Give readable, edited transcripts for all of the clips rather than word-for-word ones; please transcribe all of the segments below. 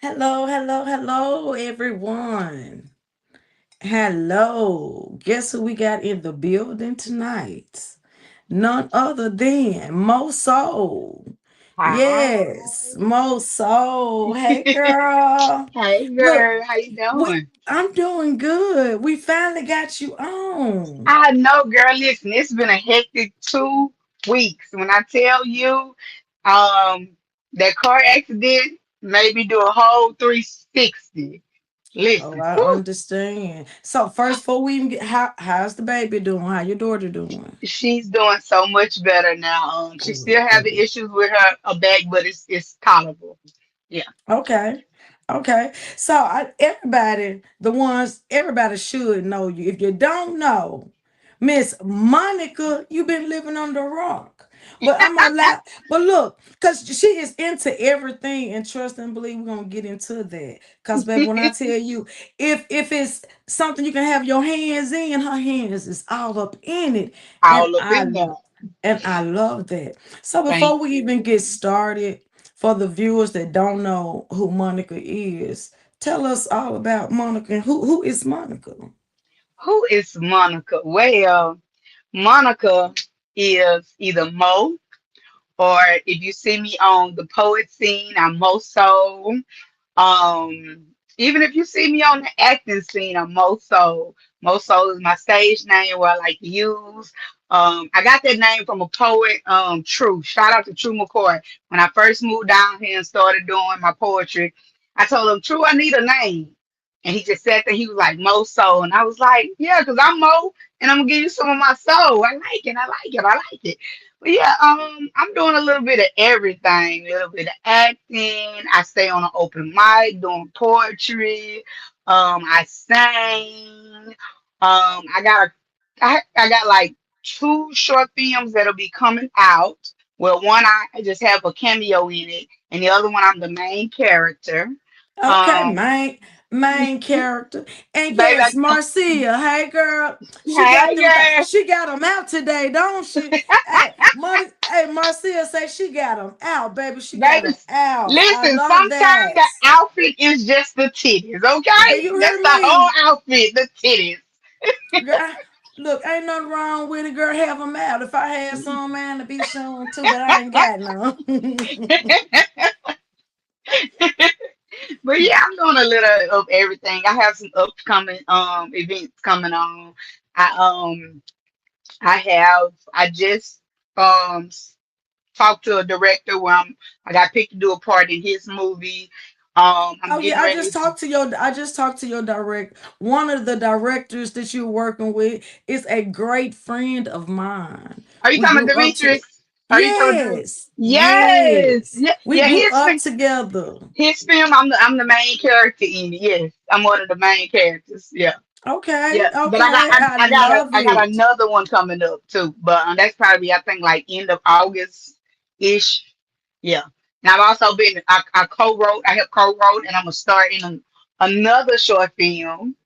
Hello, hello, hello, everyone. Hello. Guess who we got in the building tonight? None other than MoSoul. Hi. Yes, MoSoul. Hey, girl. Hey Look, girl, how you we doing? I'm doing good. We finally got you on. I know, girl. Listen, it's been a hectic 2 weeks. When I tell you, that car accident made me do a whole 360. Oh, Listen, I whew, understand. So first, before we even get, how's the baby doing? How your daughter doing? she's doing so much better now. She Good, still having good. issues with her back, but it's tolerable. Yeah. Okay. Okay. So everybody should know you. If you don't know, Miss Monica, you've been living under a rock. But I'm gonna allow, but look, because she is into everything and trust and believe we're gonna get into that. Because baby, when I tell you, if it's something you can have your hands in, her hands is all up in it. And All up I in there. and I love that. So Thank before we you. even get started, for the viewers that don't know who Monica is, tell us all about Monica and who is Monica? Who is Monica? Well, Monica is either Mo, or if you see me on the poet scene, I'm MoSoul. Even if you see me on the acting scene, I'm MoSoul. MoSoul is my stage name where I like to use. I got that name from a poet, True. Shout out to True McCoy. When I first moved down here and started doing my poetry, I told him, True, I need a name. And he just sat there, he was like, MoSoul. And I was like, yeah, because I'm Mo, and I'm gonna give you some of my soul. I like it, I like it, I like it. But yeah, I'm doing a little bit of everything, a little bit of acting. I stay on an open mic doing poetry. I sing. I got I got like 2 short films that'll be coming out. Well, one I just have a cameo in it, and the other one I'm the main character. Okay, Um, main character. And baby, yes, Marcia. Hey girl. hey girl, She got them out today, don't she? Hey, Marcia say she got them out, baby. She got baby. them out. I Listen, love sometimes that. the outfit is just the titties, Do okay? you That's hear the whole me? outfit, the titties. Girl, look, ain't nothing wrong with it, girl. Have them out. If I had some, man, to be shown too, but I ain't got none. But yeah, I'm doing a little of everything. I have some upcoming events coming on. I I just um s- talked to a director where I got picked to do a part in his movie. I'm Oh yeah, getting ready to. I just talked to your direct one of the directors that you're working with is a great friend of mine. Are you We talking about grew up to Demetrius? Are you talking about Yes. Yes. Yes. Yeah, We yeah, grew up together. his film, I'm the main character in it. Yes. I'm one of the main characters. Yeah. Okay. Yeah. But I got Okay. I, I I got a love I got it. another one coming up too. But that's probably I think like end of August ish. Yeah. Now I've also been I co-wrote, I helped co-wrote, and I'm gonna start in another short film.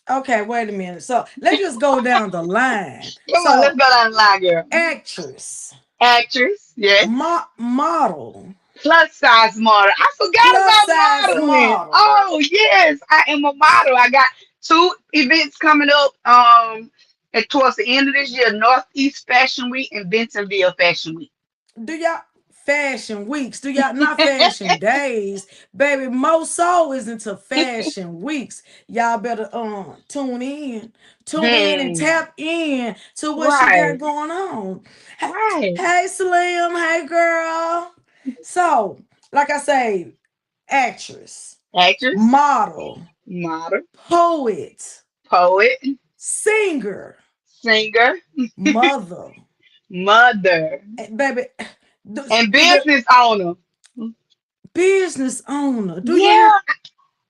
Okay, wait a minute. So let's just go down the line. Come on, let's So go down the line, girl. actress, Actress, yes. model, Plus size model. I forgot plus about size modeling. model. Oh yes, I am a model. I got 2 events coming up at towards the end of this year, Northeast Fashion Week and Bentonville Fashion Week. Do y'all fashion weeks? Do y'all not fashion days? Baby, most soul is into fashion weeks. Y'all better tune in. Tune in and Hmm. tap in to what she got Right. going on. Hey, Right. hey Slim, hey girl. So, like I say, actress, Actress, model, model, poet, poet, singer, singer, mother. mother, Baby, and do you business owner. business owner? Do you hear? Yeah.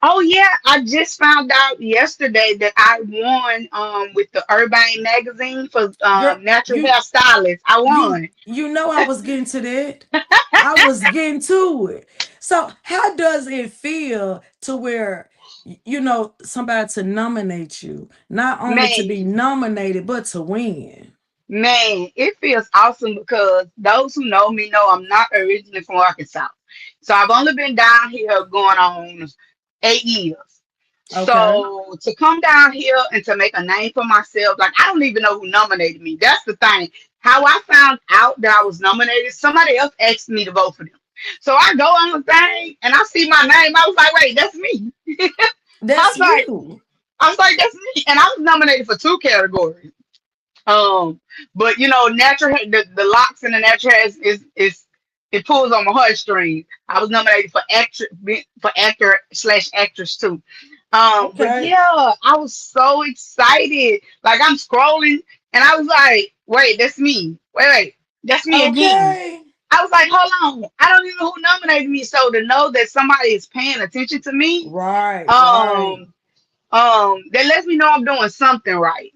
Oh yeah, I just found out yesterday that I won with the Urbane magazine for Girl, natural you hair stylist. I you won. you know I was getting to that. I was getting to it. So how does it feel to where somebody to nominate you, not only to Man, be nominated but to win? man, it feels awesome because those who know me know I'm not originally from Arkansas. So I've only been down here going on 8 years. Okay. So to come down here and to make a name for myself, like I don't even know who nominated me. That's the thing. How I found out that I was nominated, somebody else asked me to vote for them. So I go on the thing and I see my name. I was like, wait, that's me. I That's was like, you. that's me. And I was nominated for two categories. Um, but natural the locks in the natural hair is it pulls on my heartstrings. I was nominated for actor slash actress too. But Okay. yeah, I was so excited. Like I'm scrolling and I was like, wait, that's me. Wait, that's me again. Okay. I was like, hold on. I don't even know who nominated me. So to know that somebody is paying attention to me, Right. Right. um, that lets me know I'm doing something right.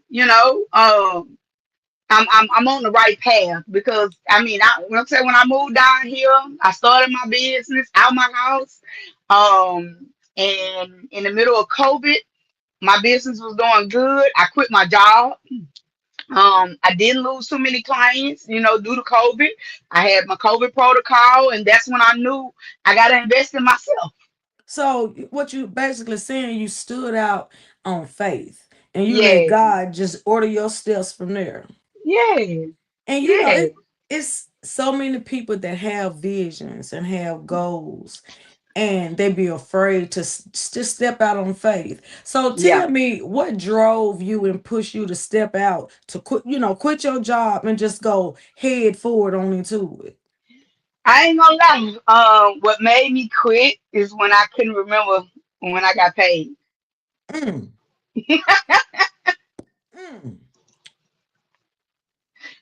I'm on the right path because I mean when I moved down here, I started my business out my house. And in the middle of COVID, my business was doing good. I quit my job. I didn't lose too many clients, due to COVID. I had my COVID protocol, and that's when I knew I gotta invest in myself. So what you basically saying, you stood out on faith and you let Yeah, God just order your steps from there. yeah, And yeah, it's so many people that have visions and have goals and they be afraid to just step out on faith. So yeah. tell me what drove you and pushed you to step out to quit your job and just go head forward on into it. I ain't gonna lie. What made me quit is when I couldn't remember when I got paid. Mm, mm.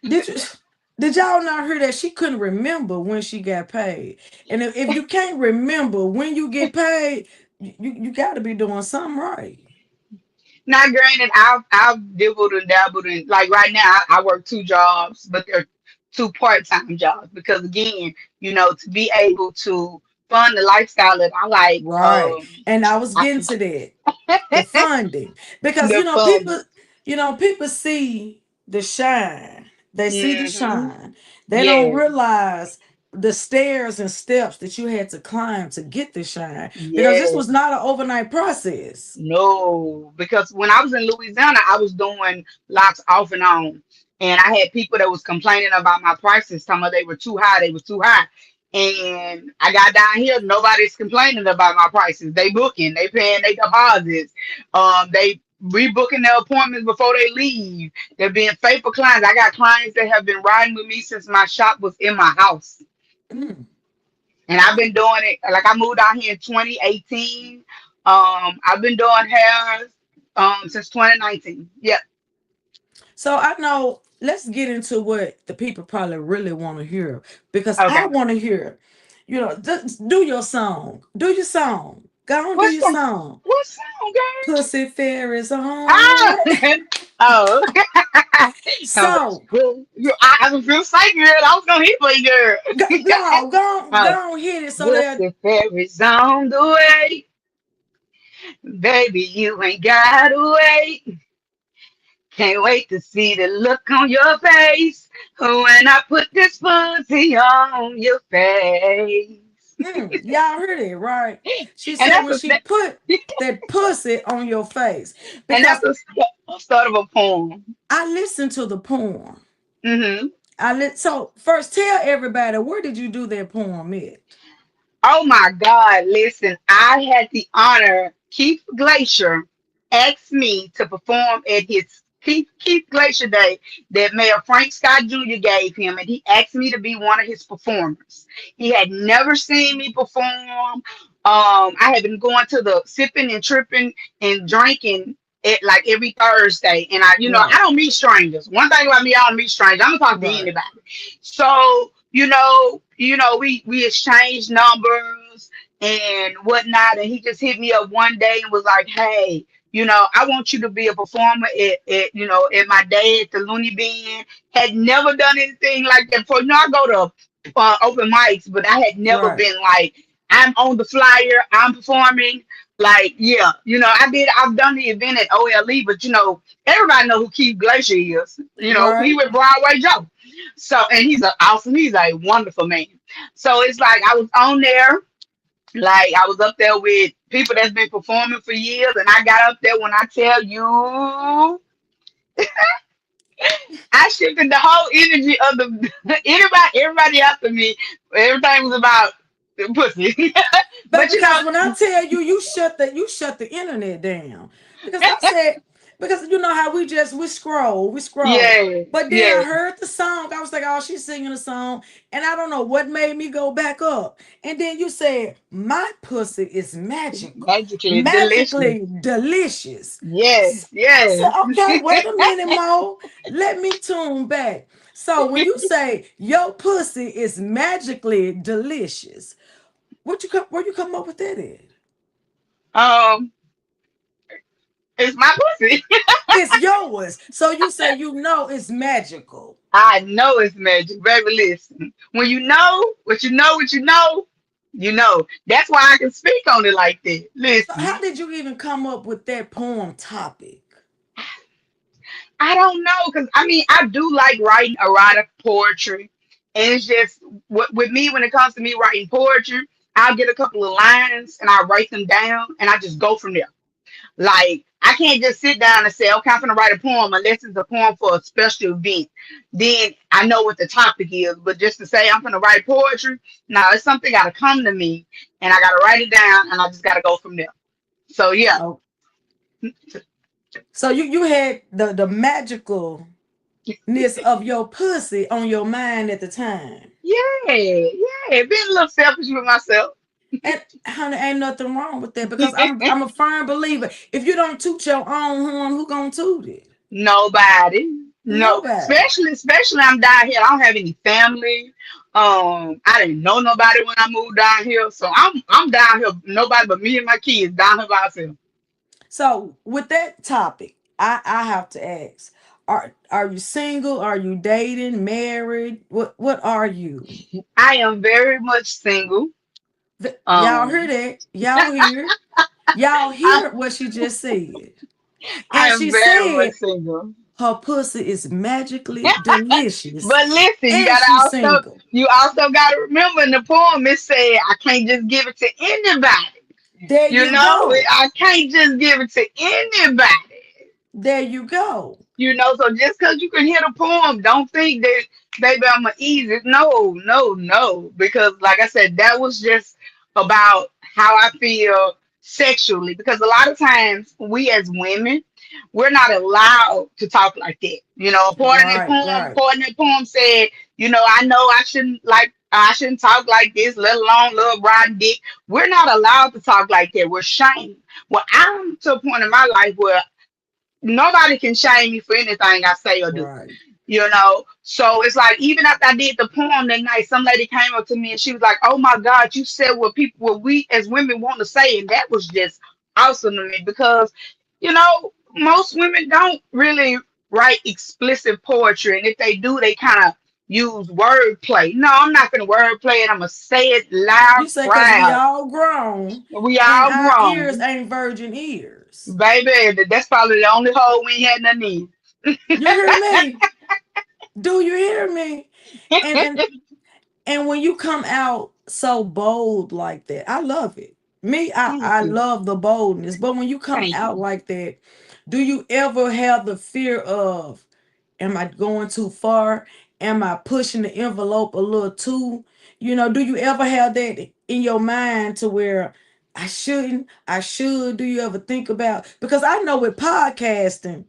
Did you did y'all not hear that she couldn't remember when she got paid? And if you can't remember when you get paid, you got to be doing something right. Now, granted, I've dibbled and dabbled in like right now I work two jobs, but they're two part-time jobs because again, to be able to fund the lifestyle that I like, Right. And I was I, getting to that. The funding. Because the fund. people see the shine. They see the Hmm. shine. They don't Yeah, realize the stairs and steps that you had to climb to get the shine. Because this yeah. was not an overnight process. No, because when I was in Louisiana, I was doing locks off and on, and I had people that was complaining about my prices, telling me they were too high, they was too high. And I got down here, nobody's complaining about my prices. They booking, they paying their deposits, they rebooking their appointments before they leave. They're being faithful clients. I got clients that have been riding with me since my shop was in my house. Mm. And I've been doing it like I moved out here in 2018. I've been doing hair since 2019. Yep. So I know, let's get into what the people probably really want to hear. Because I Okay. want to hear, just do your song. Do your song. Go and do What's your the song. what song, girl? Pussy fairies on the Ah, way. oh. I was So good. I was real psyched, girl. I was gonna hit for you, girl. no, Oh, go hit it so what's that the fairies on the way? Baby, you ain't gotta wait. Can't wait to see the look on your face when I put this pussy on your face. y'all heard it right. She And said that's when she put that pussy on your face. Because a start of a poem. I listened to the poem. Hmm. So first tell everybody, where did you do that poem at? Oh my God, listen, I had the honor, Keith Glacier asked me to perform at his Keith Glacier Day that Mayor Frank Scott Jr. gave him, and he asked me to be one of his performers. He had never seen me perform. I had been going to the sipping and tripping and drinking it like every Thursday, and I Right, don't meet strangers. One thing about me, I don't meet strangers. I'm gonna talk to right, anybody. So, we exchanged numbers and whatnot, and he just hit me up one day and was like, "Hey, I want you to be a performer at my day at the Looney Bin." Had never done anything like that before. I go to open mics, but I had never right, been like, I'm on the flyer, I'm performing. Like, yeah, I've done the event at OLE, but everybody know who Keith Glacier is. He right. with Broadway Joe. So, and he's a wonderful man. So it's like I was on there. Like I was up there with people that's been performing for years, and I got up there when I tell you, I shifted the whole energy of the everybody after me. Everything was about pussy, But but you because know, when I tell you, you shut the internet down. Because I said, because you know how we scroll. yeah, But then yeah, I heard the song. I was like, oh, she's singing a song, and I don't know what made me go back up. And then you said, my pussy is magically delicious. magically delicious. Yes, I said, yes. okay, wait a minute, Mo. Let me tune back. So when you say your pussy is magically delicious, where you come up with that at? um, it's my pussy. It's yours. So you say it's magical. I know it's magic, baby. Listen, when you know what you know, what you know, you know. That's why I can speak on it like that. So how Listen, did you even come up with that poem topic? I don't know, because I mean, I do like writing erotic poetry, and it's just with me when it comes to me writing poetry, I'll get a couple of lines and I write them down, and I just go from there. Like I can't just sit down and say, okay, I'm gonna write a poem unless it's a poem for a special event. Then I know what the topic is. But just to say I'm gonna write poetry, no, it's something gotta come to me and I gotta write it down and I just gotta go from there. So yeah. Oh, so you had the magicalness of your pussy on your mind at the time. Yeah, yeah. Being a little selfish with myself. And honey, ain't nothing wrong with that because I'm a firm believer. If you don't toot your own horn, who gonna toot it? Nobody. No, Nobody. especially I'm down here. I don't have any family. I didn't know nobody when I moved down here. So I'm down here, nobody but me and my kids down here by ourselves. So with that topic, I have to ask: Are you single? Are you dating? Married? What are you? I am very much single. Y'all hear Um, that? Y'all hear? Y'all I, hear what she just said? I And am she very much said single. her pussy is magically delicious, But listen, and she's single. you also gotta remember in the poem it said I can't just give it to anybody. There You you know, go. I can't just give it to anybody. There you go. So just because you can hear the poem, don't think that, baby, I'm gonna ease it. No, no, no. Because, like I said, that was just about how I feel sexually. Because a lot of times, we as women, we're not allowed to talk like that. Right, right. Part in that poem said, I know I shouldn't talk like this, let alone love riding dick. We're not allowed to talk like that. We're shamed. Well, I'm to a point in my life where nobody can shame me for anything I say or do. Right. So it's like even after I did the poem that night, some lady came up to me and she was like, "Oh my God, you said what we as women want to say," and that was just awesome to me because most women don't really write explicit poetry, and if they do, they kind of use wordplay. No, I'm not gonna wordplay it. I'm gonna say it loud, You say because we proud. all grown We and all our ears grown, ain't virgin ears. baby. That's probably the only hole we ain't had nothing in. You hear me? Do you hear me? And and and when you come out so bold like that, I love it. Me, I Thank I you. love the boldness. But when you come Thank out you. like that, do you ever have the fear of, am I going too far? Am I pushing the envelope a little too? Do you ever have that in your mind to where I shouldn't, I should? Do you ever think about? Because I know with podcasting,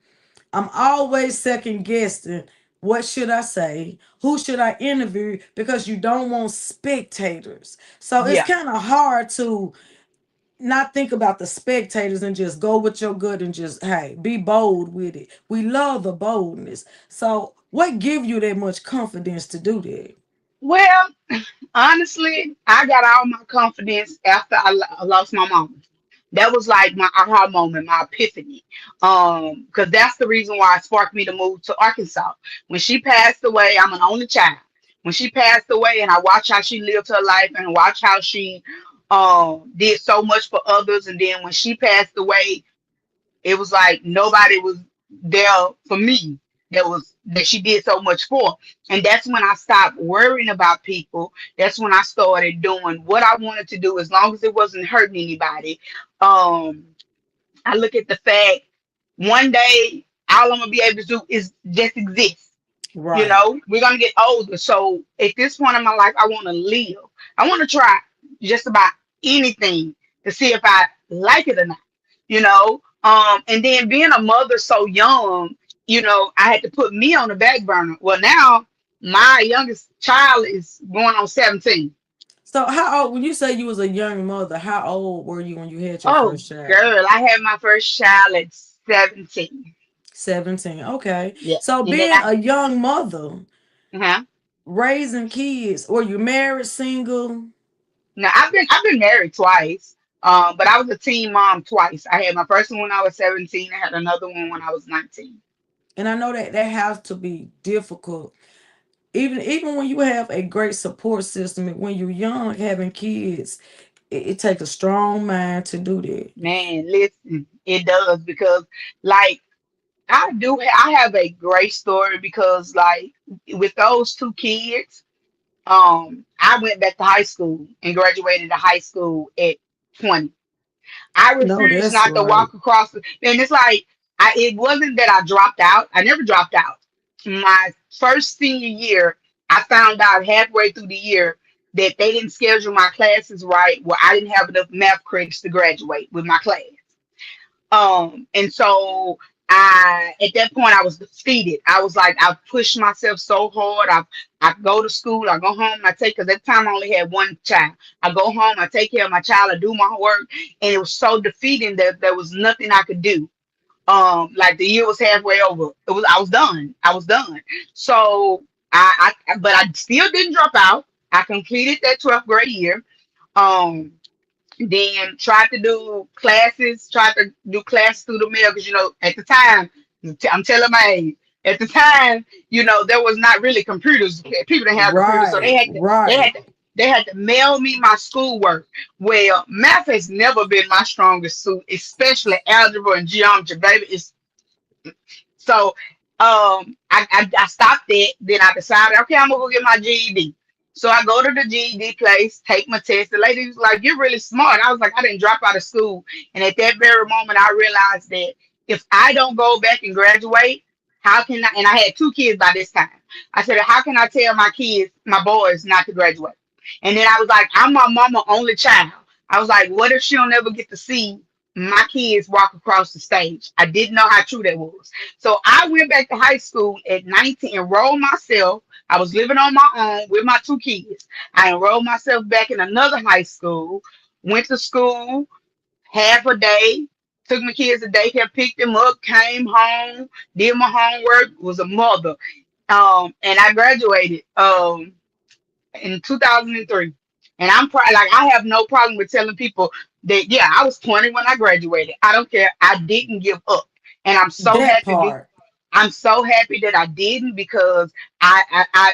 I'm always second guessing. What should I say? Who should I interview? Because you don't want spectators. So it's Yeah. kind of hard to not think about the spectators and just go with your gut and just, hey, be bold with it. We love the boldness. So what give you that much confidence to do that? Well, honestly, I got all my confidence after I lost my mom. That was like my aha moment, my epiphany. Because that's the reason why it sparked me to move to Arkansas. When she passed away, I'm an only child. When she passed away, and I watched how she lived her life and watched how she did so much for others, and then when she passed away, it was like nobody was there for me. that she did so much for. And that's when I stopped worrying about people. That's when I started doing what I wanted to do as long as it wasn't hurting anybody. Um, I look at the fact one day all I'm gonna be able to do is just exist. You Right. know, we're gonna get older. So at this point in my life, I want to live. I want to try just about anything to see if I like it or not. You know, and then being a mother so young, you know, I had to put me on the back burner. Well, now my youngest child is going on 17. So how old when you say you was a young mother, how old were you when you had your Oh, first child? girl, I had my first child at 17. 17. Okay. Yeah, So and then being a young mother, uh-huh. raising kids, were you married, single? Now I've been married twice, but I was a teen mom twice. I had my first one when I was 17. I had another one when I was 19. And I know that that has to be difficult. Even when you have a great support system, when you're young, having kids, it takes a strong mind to do that. Man, listen, it does because like I have a great story because like with those two kids, I went back to high school and graduated to high school at 20. I No, refuse that's not to right. walk across and it's like it wasn't that I dropped out. I never dropped out. My first senior year, I found out halfway through the year that they didn't schedule my classes right, where I didn't have enough math credits to graduate with my class. And so I at that point I was defeated. I was like, I pushed myself so hard. I go to school, I go home, I take because at the time I only had one child. I go home, I take care of my child, I do my work, and it was so defeating that there was nothing I could do. Like the year was halfway over. I was done. I was done. So but I still didn't drop out. I completed that 12th grade year. Um, then tried to do classes through the mail because at the time, I'm telling my age. At the time, there was not really computers. People didn't have computers, so Right, right. they had to mail me my schoolwork. Well, math has never been my strongest suit, especially algebra and geometry, baby. So I stopped it. Then I decided, okay, I'm gonna go get my GED. So I go to the GED place, take my test. The lady was like, "You're really smart." I was like, "I didn't drop out of school." And at that very moment, I realized that if I don't go back and graduate, how can I? And I had two kids by this time. I said, "How can I tell my kids, my boys, not to graduate?" And then I was like, "I'm my mama only child." I was like, "What if she'll never get to see my kids walk across the stage?" I didn't know how true that was. So I went back to high school at 19, enrolled myself. I was living on my own with my two kids. I enrolled myself back in another high school, went to school half a day, took my kids to daycare, picked them up, came home, did my homework, was a mother. And I graduated in 2003. And I'm proud, like, I have no problem with telling people that, yeah, I was 20 when I graduated. I don't care. I didn't give up. And That part. I'm so happy that I didn't because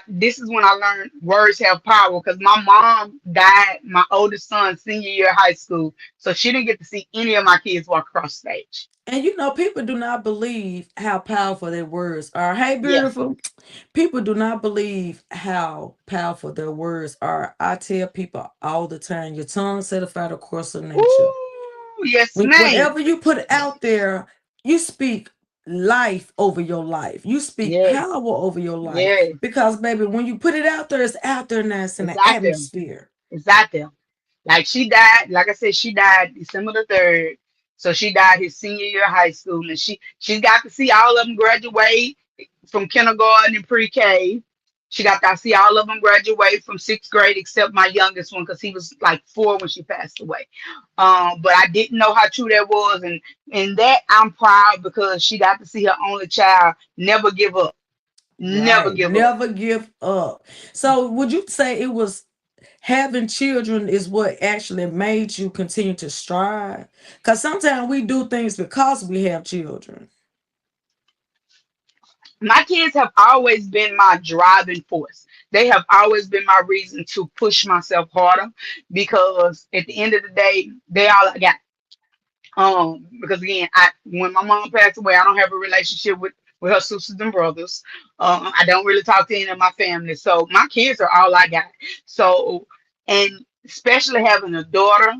this is when I learned words have power because my mom died my oldest son senior year of high school. So she didn't get to see any of my kids walk across stage. And people do not believe how powerful their words are. Hey, Yeah. beautiful. People do not believe how powerful their words are. I tell people all the time, your tongue certified a course of nature. Ooh, yes, ma'am. Whatever you put out there, you speak life over your life. You speak Yes. power over your life. Yes. Because, baby, when you put it out there, it's out there now. It's in It's the out there. atmosphere. It's out there. Like she died, like I said, she died December the 3rd. So she died his senior year of high school. And she got to see all of them graduate from kindergarten and pre-K. She got to see all of them graduate from sixth grade except my youngest one because he was like 4 when she passed away. But I didn't know how true that was, and that I'm proud because she got to see her only child never give up, never Right. give up. Never give up. So, would you say it was having children is what actually made you continue to strive? Because sometimes we do things because we have children. My kids have always been my driving force. They have always been my reason to push myself harder because at the end of the day, they all I got. Because again, I when my mom passed away, I don't have a relationship with her sisters and brothers. I don't really talk to any of my family. So my kids are all I got. So, and especially having a daughter,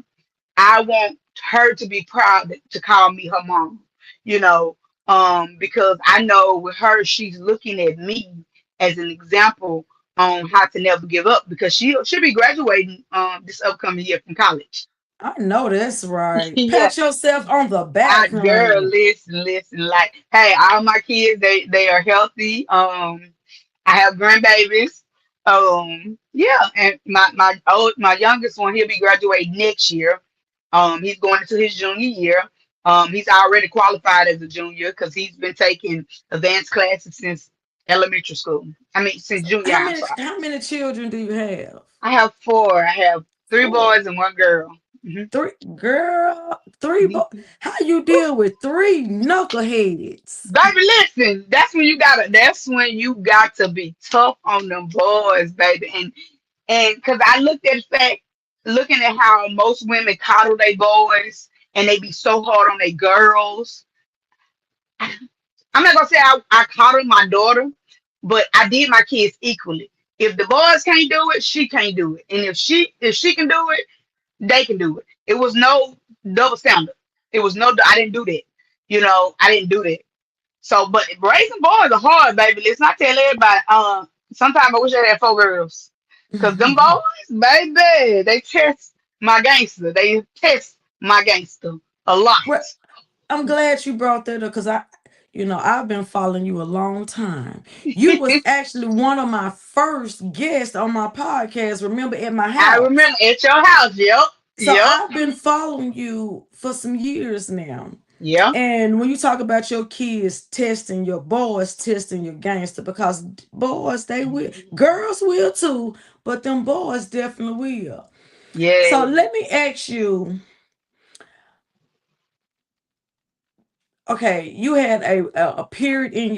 I want her to be proud to call me her mom, you know, because I know with her, she's looking at me as an example on how to never give up because she'll be graduating this upcoming year from college. I know that's right. Yeah, Pat yourself on the I back, girl, honey. listen, like, hey, all my kids, they are healthy. I have grandbabies. Yeah, and my youngest one, he'll be graduating next year. He's going into his junior year. He's already qualified as a junior because he's been taking advanced classes since elementary school. I mean, since So junior high. I'm sorry. how many children do you have? I have four. I have three Four. boys and one girl. Hmm. Three, girl, three boy. How you deal with three knuckleheads? Baby, listen, that's when you got to be tough on them boys, baby. And because I looked at the fact, looking at how most women coddle their boys and they be so hard on their girls. I'm not gonna say I coddle my daughter, but I did my kids equally. If the boys can't do it, she can't do it. And if she can do it, they can do it. It was no double standard. It was no I didn't do that. I didn't do that. So, but raising boys are hard, baby. Let's not tell everybody. Sometimes I wish I had four girls, cause them boys, baby, they test my gangster. They test my gangster a lot. Well, I'm glad you brought that up because I've been following you a long time. You was actually one of my first guests on my podcast. Remember at my I house. remember at your house. Yep, So yep, I've been following you for some years now. yep, And when you talk about your kids testing your boys, testing your gangster, because boys, they will, girls will too, but them boys definitely will. So yeah. let me ask you, okay, you had a period in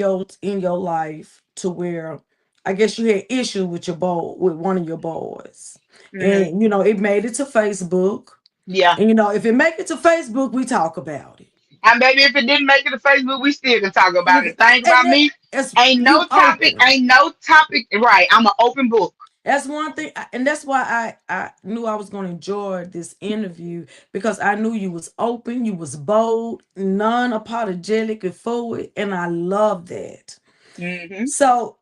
your life to where I guess you had issue with your boy with one of your boys. Hmm. And it made it to Facebook. Yeah. And if it make it to Facebook, we talk about it. And baby, if it didn't make it to Facebook, we still can talk about And it. Think about that me. as Ain't no you topic. open. Ain't no topic. Right. I'm an open book. That's one thing, and that's why I knew I was going to enjoy this interview because I knew you was open, you was bold, non-apologetic and forward, and I love that. Hmm. So,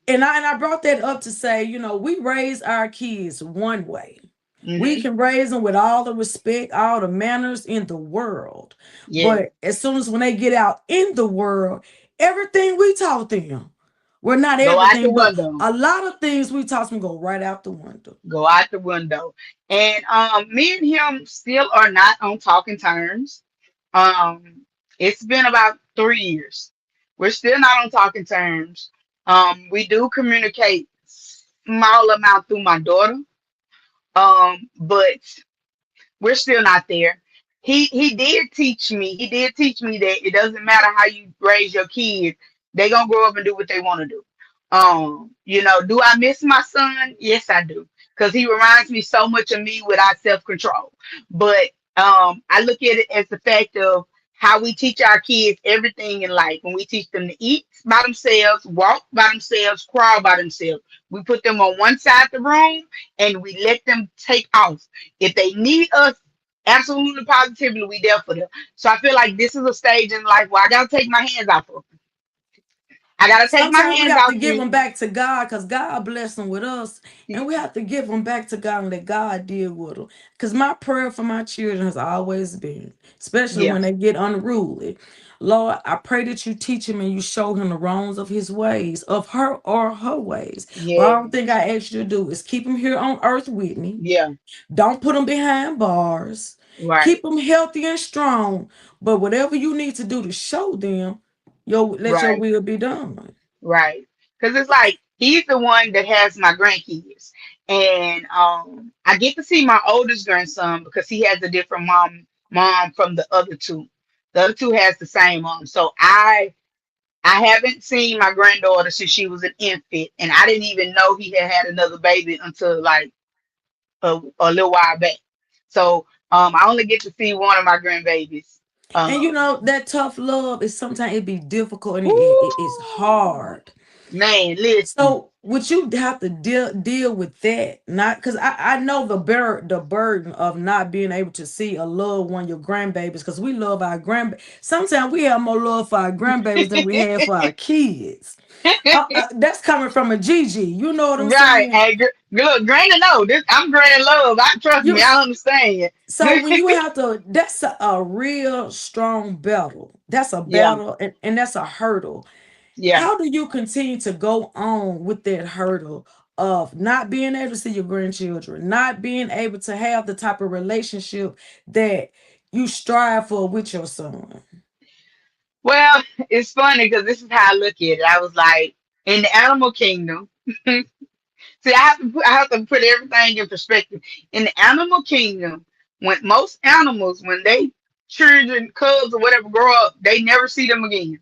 and I brought that up to say, we raise our kids one way. We Hmm. can raise them with all the respect, all the manners in the world, Yeah. but as soon as when they get out in the world, everything we taught them, well, not Go out the everything, but window. a lot of things we taught them go right out the window. Go out the window. And me and him still are not on talking terms. Um, it's been about 3 years. We're still not on talking terms. We do communicate small amount through my daughter. But we're still not there. He did teach me. He did teach me that it doesn't matter how you raise your kid, they gonna grow up and do what they want to do. Do I miss my son? Yes, I do. Because he reminds me so much of me without self-control. But I look at it as the fact of how we teach our kids everything in life. When we teach them to eat by themselves, walk by themselves, crawl by themselves, we put them on one side of the room and we let them take off. If they need us, absolutely positively, we there for them. So I feel like this is a stage in life where I gotta take my hands off of them. I gotta take my Sometimes we hands have to off give you. them back to God because God blessed them with us, and we have to give them back to God and let God deal with them. Because my prayer for my children has always been, especially Yeah, when they get unruly, Lord, I pray that you teach him and you show him the wrongs of his ways, of her or her ways. But I yeah, don't think I asked you to do is keep him here on earth with me. yeah. Don't put him behind bars. Right, Keep them healthy and strong. But whatever you need to do to show them, let your right, will be done. right. Because it's like he's the one that has my grandkids, and I get to see my oldest grandson because he has a different mom from the other two. The other two has the same mom, so I haven't seen my granddaughter since she was an infant, and I didn't even know he had another baby until like a little while back. So I only get to see one of my grandbabies. And Um, that tough love is sometimes it be difficult and it's woo, hard. man, listen. So would you have to deal with that? Not because I know the burden of not being able to see a loved one, your grandbabies, because we love our grand. Sometimes we have more love for our grandbabies than we have for our kids. That's coming from a Gigi. You know what I'm Right. saying? Hey, look, Granny, no, this I'm Granny Love. I trust You me, I understand. So when you have to, that's a real strong battle. That's a Yeah, battle, and that's a hurdle. yeah. How do you continue to go on with that hurdle of not being able to see your grandchildren, not being able to have the type of relationship that you strive for with your son? Well, it's funny because this is how I look at it. I was like, in the animal kingdom. See, I have to put everything in perspective. In the animal kingdom, when most animals, when they children, cubs or whatever grow up, they never see them again.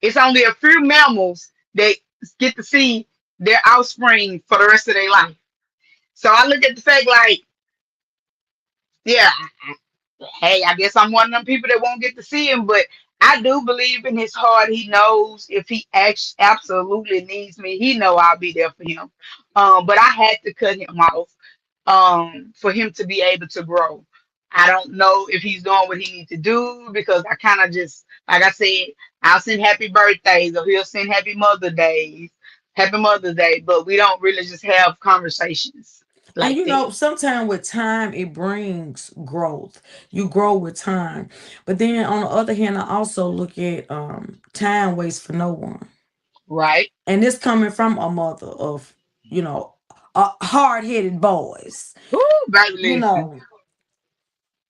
It's only a few mammals that get to see their offspring for the rest of their life. So I look at the fact like, yeah, hey, I guess I'm one of them people that won't get to see him, but I do believe in his heart. He knows if he absolutely needs me, he know I'll be there for him. But I had to cut him off for him to be able to grow. I don't know if he's doing what he needs to do because I kind of just, like I said, I'll send happy birthdays or he'll send happy Mother's Day, but we don't really just have conversations And like that. sometimes with time it brings growth. You grow with time. But then on the other hand, I also look at time waits for no one. Right? And this coming from a mother of, you know, hard-headed boys. Ooh, baby, You listen. know,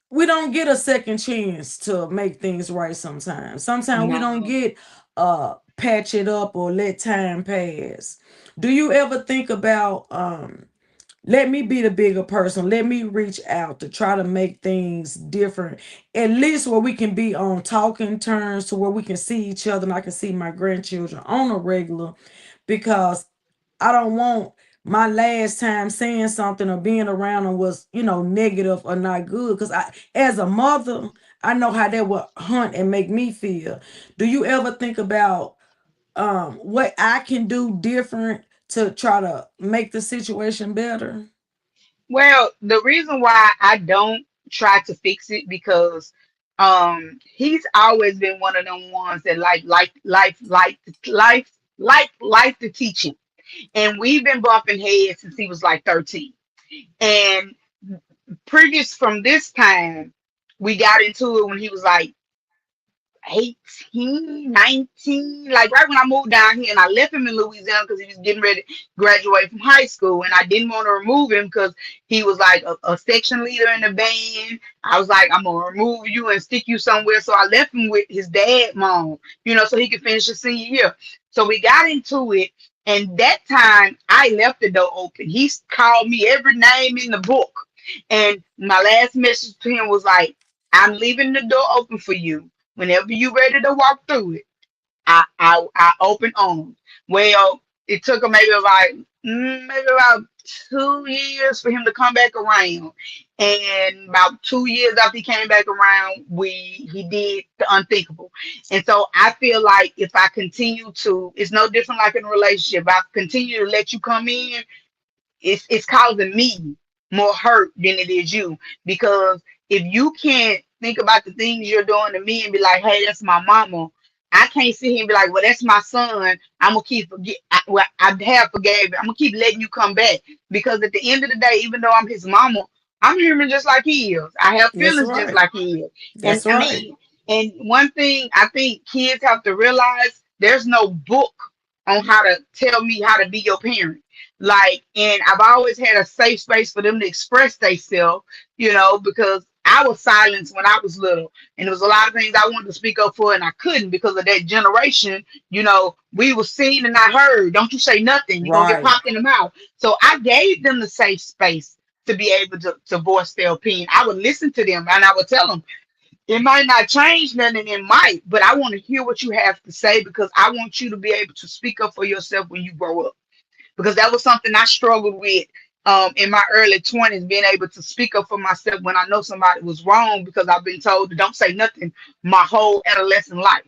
we don't get a second chance to make things right sometimes. Sometimes we don't No. get patch it up or let time pass. Do you ever think about let me be the bigger person. Let me reach out to try to make things different. At least where we can be on talking terms to where we can see each other and I can see my grandchildren on a regular because I don't want my last time saying something or being around them was, negative or not good. Because as a mother, I know how that would hunt and make me feel. Do you ever think about what I can do different to try to make the situation better? Well, the reason why I don't try to fix it because he's always been one of them ones that like to teach him. And we've been bumping heads since he was like 13. And previous from this time, we got into it when he was like 18, 19, like right when I moved down here and I left him in Louisiana because he was getting ready to graduate from high school. And I didn't want to remove him because he was like a section leader in the band. I was like, I'm going to remove you and stick you somewhere. So I left him with his dad, mom, so he could finish his senior year. So we got into it. And that time I left the door open. He called me every name in the book. And my last message to him was like, I'm leaving the door open for you. Whenever you ready to walk through it, I open arms. Well, it took him maybe about 2 years for him to come back around, and about 2 years after he came back around, he did the unthinkable. And so I feel like if I continue to, it's no different like in a relationship. If I continue to let you come in, it's causing me more hurt than it is you. Because if you can't think about the things you're doing to me and be like, hey, that's my mama, I can't sit here and be like, well, that's my son. I'm gonna keep forget. Well, I have forgave it. I'm gonna keep letting you come back because at the end of the day, even though I'm his mama, I'm human just like he is. I have That's feelings just right. like he is. And That's I right. mean, and one thing I think kids have to realize: there's no book on how to tell me how to be your parent. Like, and I've always had a safe space for them to express themselves, because I was silenced when I was little. And there was a lot of things I wanted to speak up for and I couldn't because of that generation. We were seen and not heard. Don't you say nothing. You're gonna get Right. popped in the mouth. So I gave them the safe space to be able to voice their opinion. I would listen to them and I would tell them it might not change nothing, it might, but I want to hear what you have to say because I want you to be able to speak up for yourself when you grow up because that was something I struggled with in my early 20s, being able to speak up for myself when I know somebody was wrong because I've been told to don't say nothing my whole adolescent life.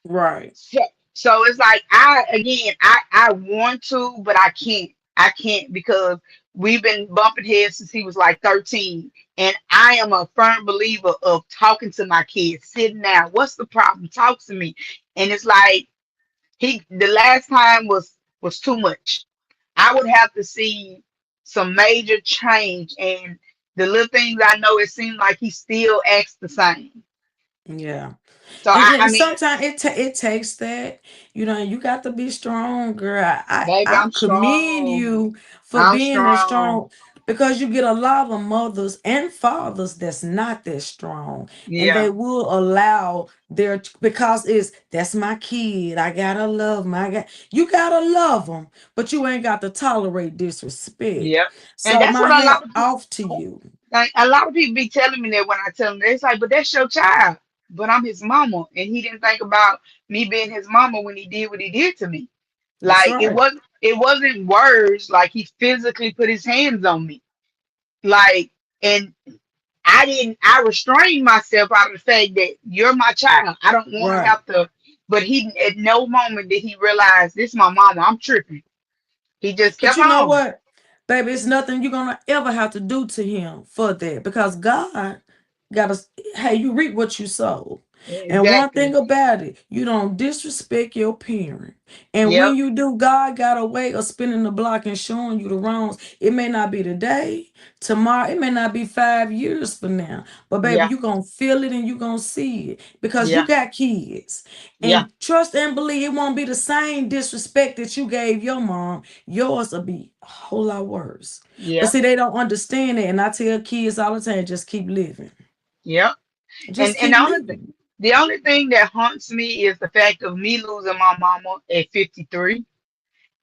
Right. So, so it's like I want to, but I can't. I can't because we've been bumping heads since he was like 13. And I am a firm believer of talking to my kids, sitting down. What's the problem? Talk to me. And it's like the last time was too much. I would have to see some major change, and the little things I know, it seems like he still acts the same. Yeah. So I And mean, sometimes it takes that, you got to be strong, girl. baby, I I'm commend strong. you for I'm being that strong. strong, because you get a lot of mothers and fathers that's not that strong, and Yeah, they will allow because that's my kid. I gotta love my guy. You gotta love them, but you ain't got to tolerate disrespect. yeah. And So that's my what a hat lot of people, off to you. like, a lot of people be telling me that when I tell them that. It's like, but that's your child. But I'm his mama, and he didn't think about me being his mama when he did what he did to me. That's Like right. it wasn't words. Like he physically put his hands on me. Like, and I restrained myself out of the fact that you're my child. I don't want to Right. have to. But he, at no moment did he realize this is my mama. I'm tripping. He just But kept you know on. what, baby, it's nothing you're gonna ever have to do to him for that, because God got us. Hey, you reap what you sow. And one thing Exactly. about it, you don't disrespect your parent. And when Yep. you do, God got a way of spinning the block and showing you the wrongs. It may not be today, tomorrow, it may not be 5 years from now. But baby, Yeah. you gonna feel it and you gonna see it because you Yeah. got kids. Yeah. And trust and believe it won't be the same disrespect that you gave your mom. Yours will be a whole lot worse. But Yeah. see, they don't understand it. And I tell kids all the time, just keep living. Yeah. Just And keep living. the only thing that haunts me is the fact of me losing my mama at 53,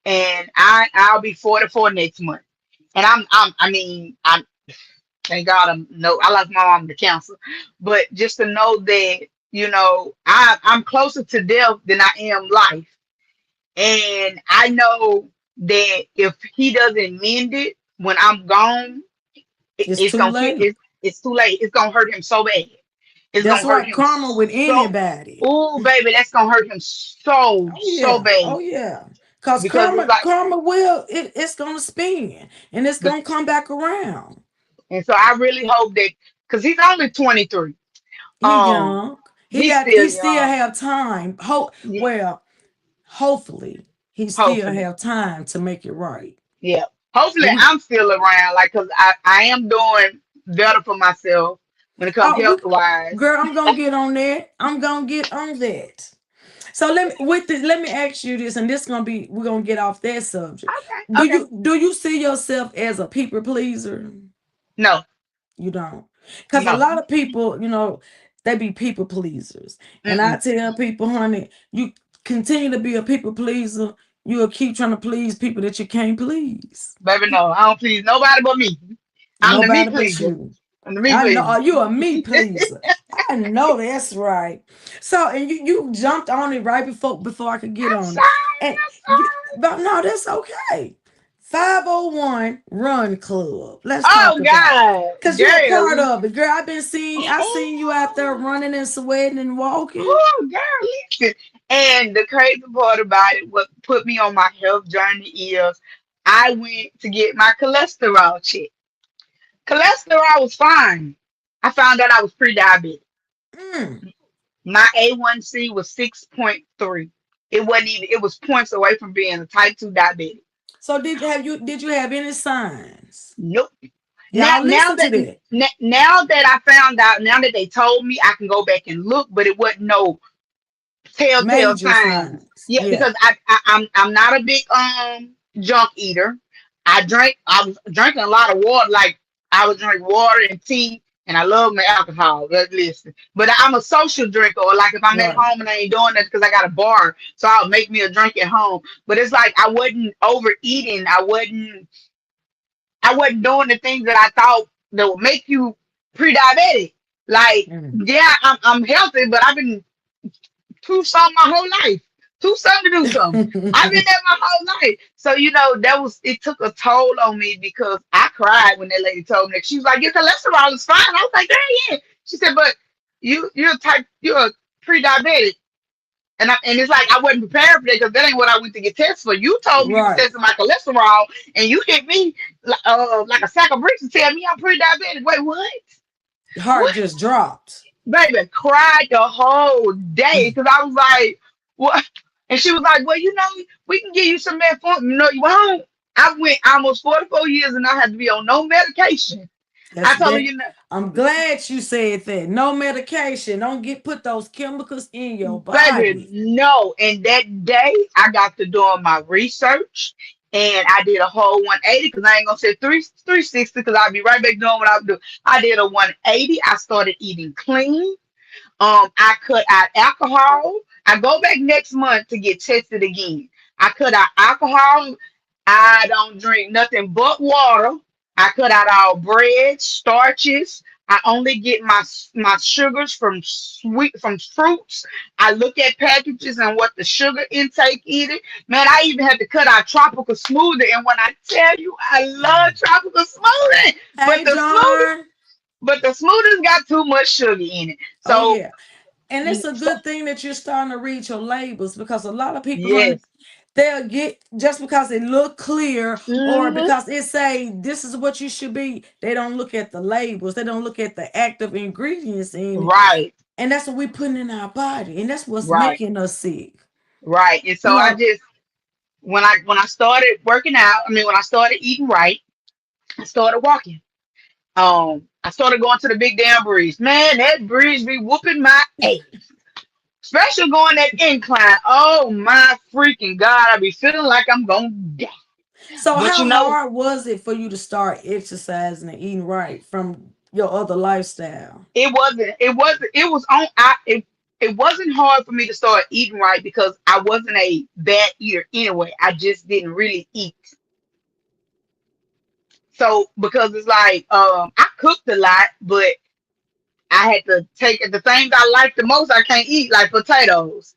and I'll be 44 next month. And I mean, I thank God I'm no, I lost my mom to cancer, but just to know that, I'm closer to death than I am life, and I know that if he doesn't mend it when I'm gone, It's it's too gonna kill. late. It's too late. It's gonna hurt him so bad. It's That's gonna hurt right. him Karma with so. anybody. Oh, baby, that's gonna hurt him Oh so yeah. bad Oh yeah. Cause because it's like, karma will it's gonna spin and it's but gonna come back around. and so I really hope that because he's only 23. He Um, young. he's still He still young. have time. Yeah, Well, hopefully he still hopefully, have time to make it right. yeah. Hopefully, And we I'm still around. Like, cause I am doing better for myself when it comes oh we health wise. girl, I'm gonna get on that. I'm gonna get on that. So let me ask you this, and this gonna be we're gonna get off that subject. Okay, okay. Do you see yourself as a people pleaser? No, You don't. Because a no. lot of people, they be people pleasers. And I Mm-mm. tell people, honey, you continue to be a people pleaser, you'll keep trying to please people that you can't please. Baby, no. I don't please nobody but me. I'm the me Nobody but pleaser. you. I'm the me I know pleaser. you a me pleaser. I know that's right. So and you jumped on it right before I could get I'm on it. sorry. And I'm you sorry. but no, that's okay. 501 Run Club. Let's talk Oh about it. God, Cause you're a part girl. of it. Girl, I seen you out there running and sweating and walking. Oh, girl, listen. And the crazy part about it, what put me on my health journey is I went to get my cholesterol checked. Cholesterol was fine. I found out I was pre-diabetic. Mm. My A1C was 6.3. It wasn't even, it was points away from being a type 2 diabetic. So did you have any signs? Nope. Now, Y'all listen to that. now that I found out, now that they told me, I can go back and look, but it wasn't no telltale Major signs. signs. Yeah, Yeah, because I'm not a big junk eater. I was drinking a lot of water. Like I would drink water and tea, and I love my alcohol. Listen, but I'm a social drinker. Or like if I'm at right. home and I ain't doing that because I got a bar, so I'll make me a drink at home. But it's like I wasn't overeating. I wasn't doing the things that I thought that would make you pre-diabetic. Like, Mm. yeah, I'm healthy, but I've been through some my whole life. Do something to do something. I've been there my whole life. So, it took a toll on me because I cried when that lady told me that. She was like, your cholesterol is fine. I was like, dang, yeah. She said, but you're a pre-diabetic. And it's like I wasn't prepared for that because that ain't what I went to get tested for. You told me you was Right. testing my cholesterol and you hit me like a sack of bricks and tell me I'm pre-diabetic. Wait, what? Heart What? just dropped. Baby, cried the whole day because I was like, what? And she was like, well, we can give you some metformin. No, you won't. I went almost 44 years and I had to be on no medication. That's I told her, that. I'm glad you said that. No medication. Don't get put those chemicals in your baby, body. no. And that day I got to doing my research and I did a whole 180 because I ain't gonna say 360 because I'll be right back doing what I was doing. I did a 180. I started eating clean. I cut out alcohol. I go back next month to get tested again. I cut out alcohol. I don't drink nothing but water. I cut out all bread, starches. I only get my sugars from fruits. I look at packages and what the sugar intake in it. Man, I even had to cut out tropical smoothie. And when I tell you I love tropical smoothie, but Hey, the smoothie, John. but the smoothies got too much sugar in it. Oh So yeah. And it's a so good thing that you're starting to read your labels because a lot of people, honey, yes. they'll get just because it look clear or Hmm. because it say this is what you should be. They don't look at the labels. They don't look at the active ingredients in it. Right, And that's what we putting in our body. And that's what's right, making us sick. right. And so You I know, just when I started working out, I mean when I started eating right, I started walking. I started going to the big damn bridge. Man, that bridge be whooping my ass. Especially going that incline. Oh my freaking God. I be feeling like I'm gonna die. so But how hard was it for you to start exercising and eating right from your other lifestyle? it wasn't hard for me to start eating right because I wasn't a bad eater anyway. I just didn't really eat. So because it's like I cooked a lot, but I had to take the things I like the most I can't eat, like potatoes.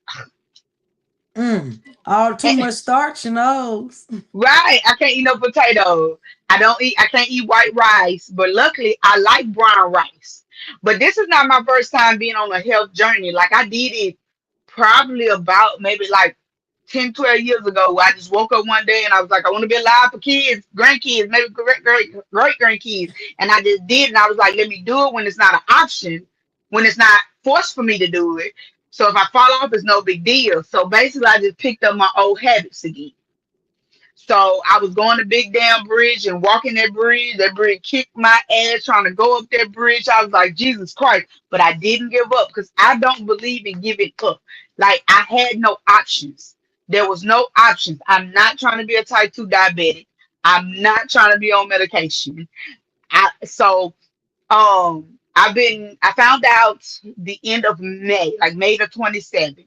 All too much starch in those. Right. I can't eat no potatoes. I can't eat white rice, but luckily I like brown rice. But this is not my first time being on a health journey. Like I did it probably about maybe like 10, 12 years ago. Where I just woke up one day and I was like, I want to be alive for kids, grandkids, maybe great grandkids. And I just did and I was like, let me do it when it's not an option, when it's not forced for me to do it. So if I fall off, it's no big deal. So basically I just picked up my old habits again. So I was going to big damn bridge and walking that bridge. That bridge kicked my ass trying to go up that bridge. I was like, Jesus Christ. But I didn't give up because I don't believe in giving up. Like I had no options. There was no options. I'm not trying to be a type 2 diabetic. I'm not trying to be on medication. I found out the end of May, like May the 27th.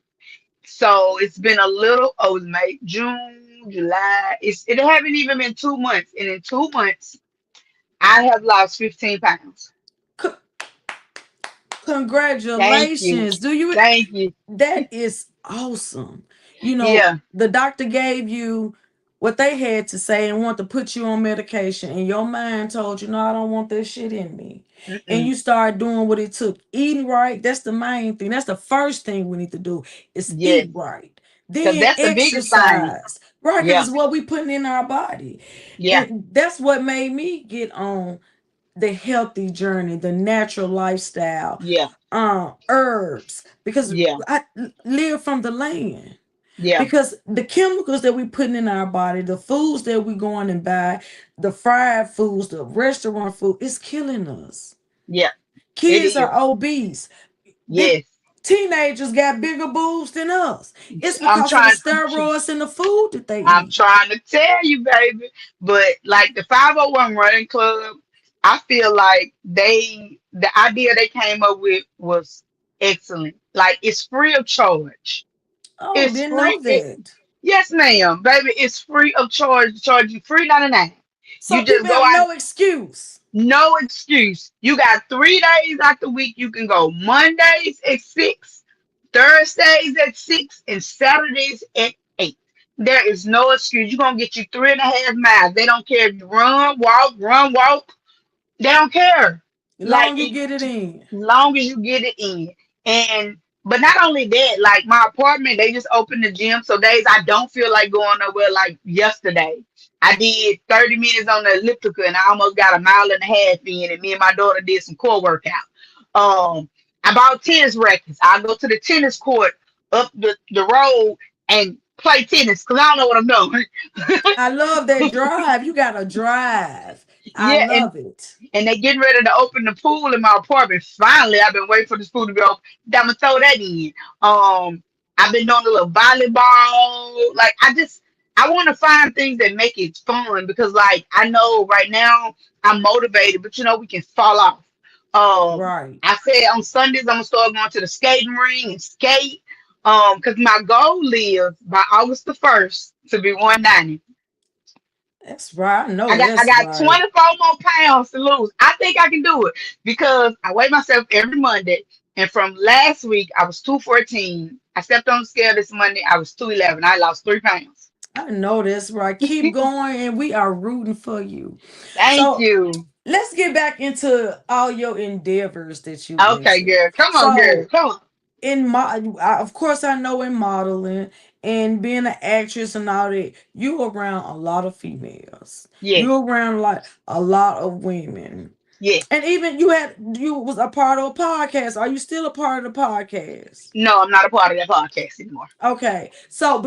So it's been a little, oh, it's May, June, July. It haven't even been 2 months. And in 2 months, I have lost 15 pounds. C- Thank you. Congratulations. Do you Thank you. That is awesome. Yeah. The doctor gave you what they had to say and want to put you on medication, and your mind told you, no, I don't want that shit in me. And Mm-mm. you started doing what it took. Eating right, that's the main thing. That's the first thing we need to do is Yes. eat right. Because Then that's the biggest thing. exercise. Right, because Yeah. it's what we putting in our body. Yeah. And that's what made me get on the healthy journey, the natural lifestyle, Yeah. herbs, because Yeah. I live from the land. Yeah. Because the chemicals that we putting in our body, the foods that we going and buy, the fried foods, the restaurant food, it's killing us. Yeah. It Kids is. are obese. The Yes. teenagers got bigger boobs than us. It's I'm because of the trying. steroids in the food that they I'm eat. trying to tell you, baby. But like the 501 running club, I feel like the idea they came up with was excellent. Like it's free of charge. Oh, It's didn't free. know that. Yes, ma'am, baby. It's free of charge. Charge you free 99. So You just people go have out. no excuse. No excuse. You got 3 days out the week. You can go Mondays at 6, Thursdays at 6 and Saturdays at 8. There is no excuse. You're gonna get you 3.5 miles. They don't care if you run, walk, run, walk. They don't care. Like Long you it, get it in. long as you get it in. And but not only that, like my apartment, they just opened the gym. So days I don't feel like going nowhere. Like yesterday, I did 30 minutes on the elliptical, and I almost got a mile and a half in. And me and my daughter did some core workout. I bought tennis rackets. I go to the tennis court up the road and play tennis because I don't know what I'm doing. I love that drive. You got to drive. I Yeah, love it. and they getting ready to open the pool in my apartment. Finally, I've been waiting for this pool to be open. I'm gonna throw that in. I've been doing a little volleyball. Like I want to find things that make it fun because like I know right now I'm motivated, but we can fall off. Right. I said on Sundays I'm gonna start going to the skating ring and skate. Because my goal is by August 1st to be 190. That's right. I know I that's got right. 24 more pounds to lose. I think I can do it because I weigh myself every Monday. And from last week, I was 214. I stepped on the scale this Monday. I was 211. I lost 3 pounds. I know that's right. Keep going, and we are rooting for you. Thank So you. let's get back into all your endeavors that you Okay, into. girl. Come on, girl. So Come on. of course I know in modeling and being an actress and all that, you around a lot of females. Yes. You around like a lot of women. Yes. And even you was a part of a podcast. Are you still a part of the podcast? No, I'm not a part of that podcast anymore. Okay. So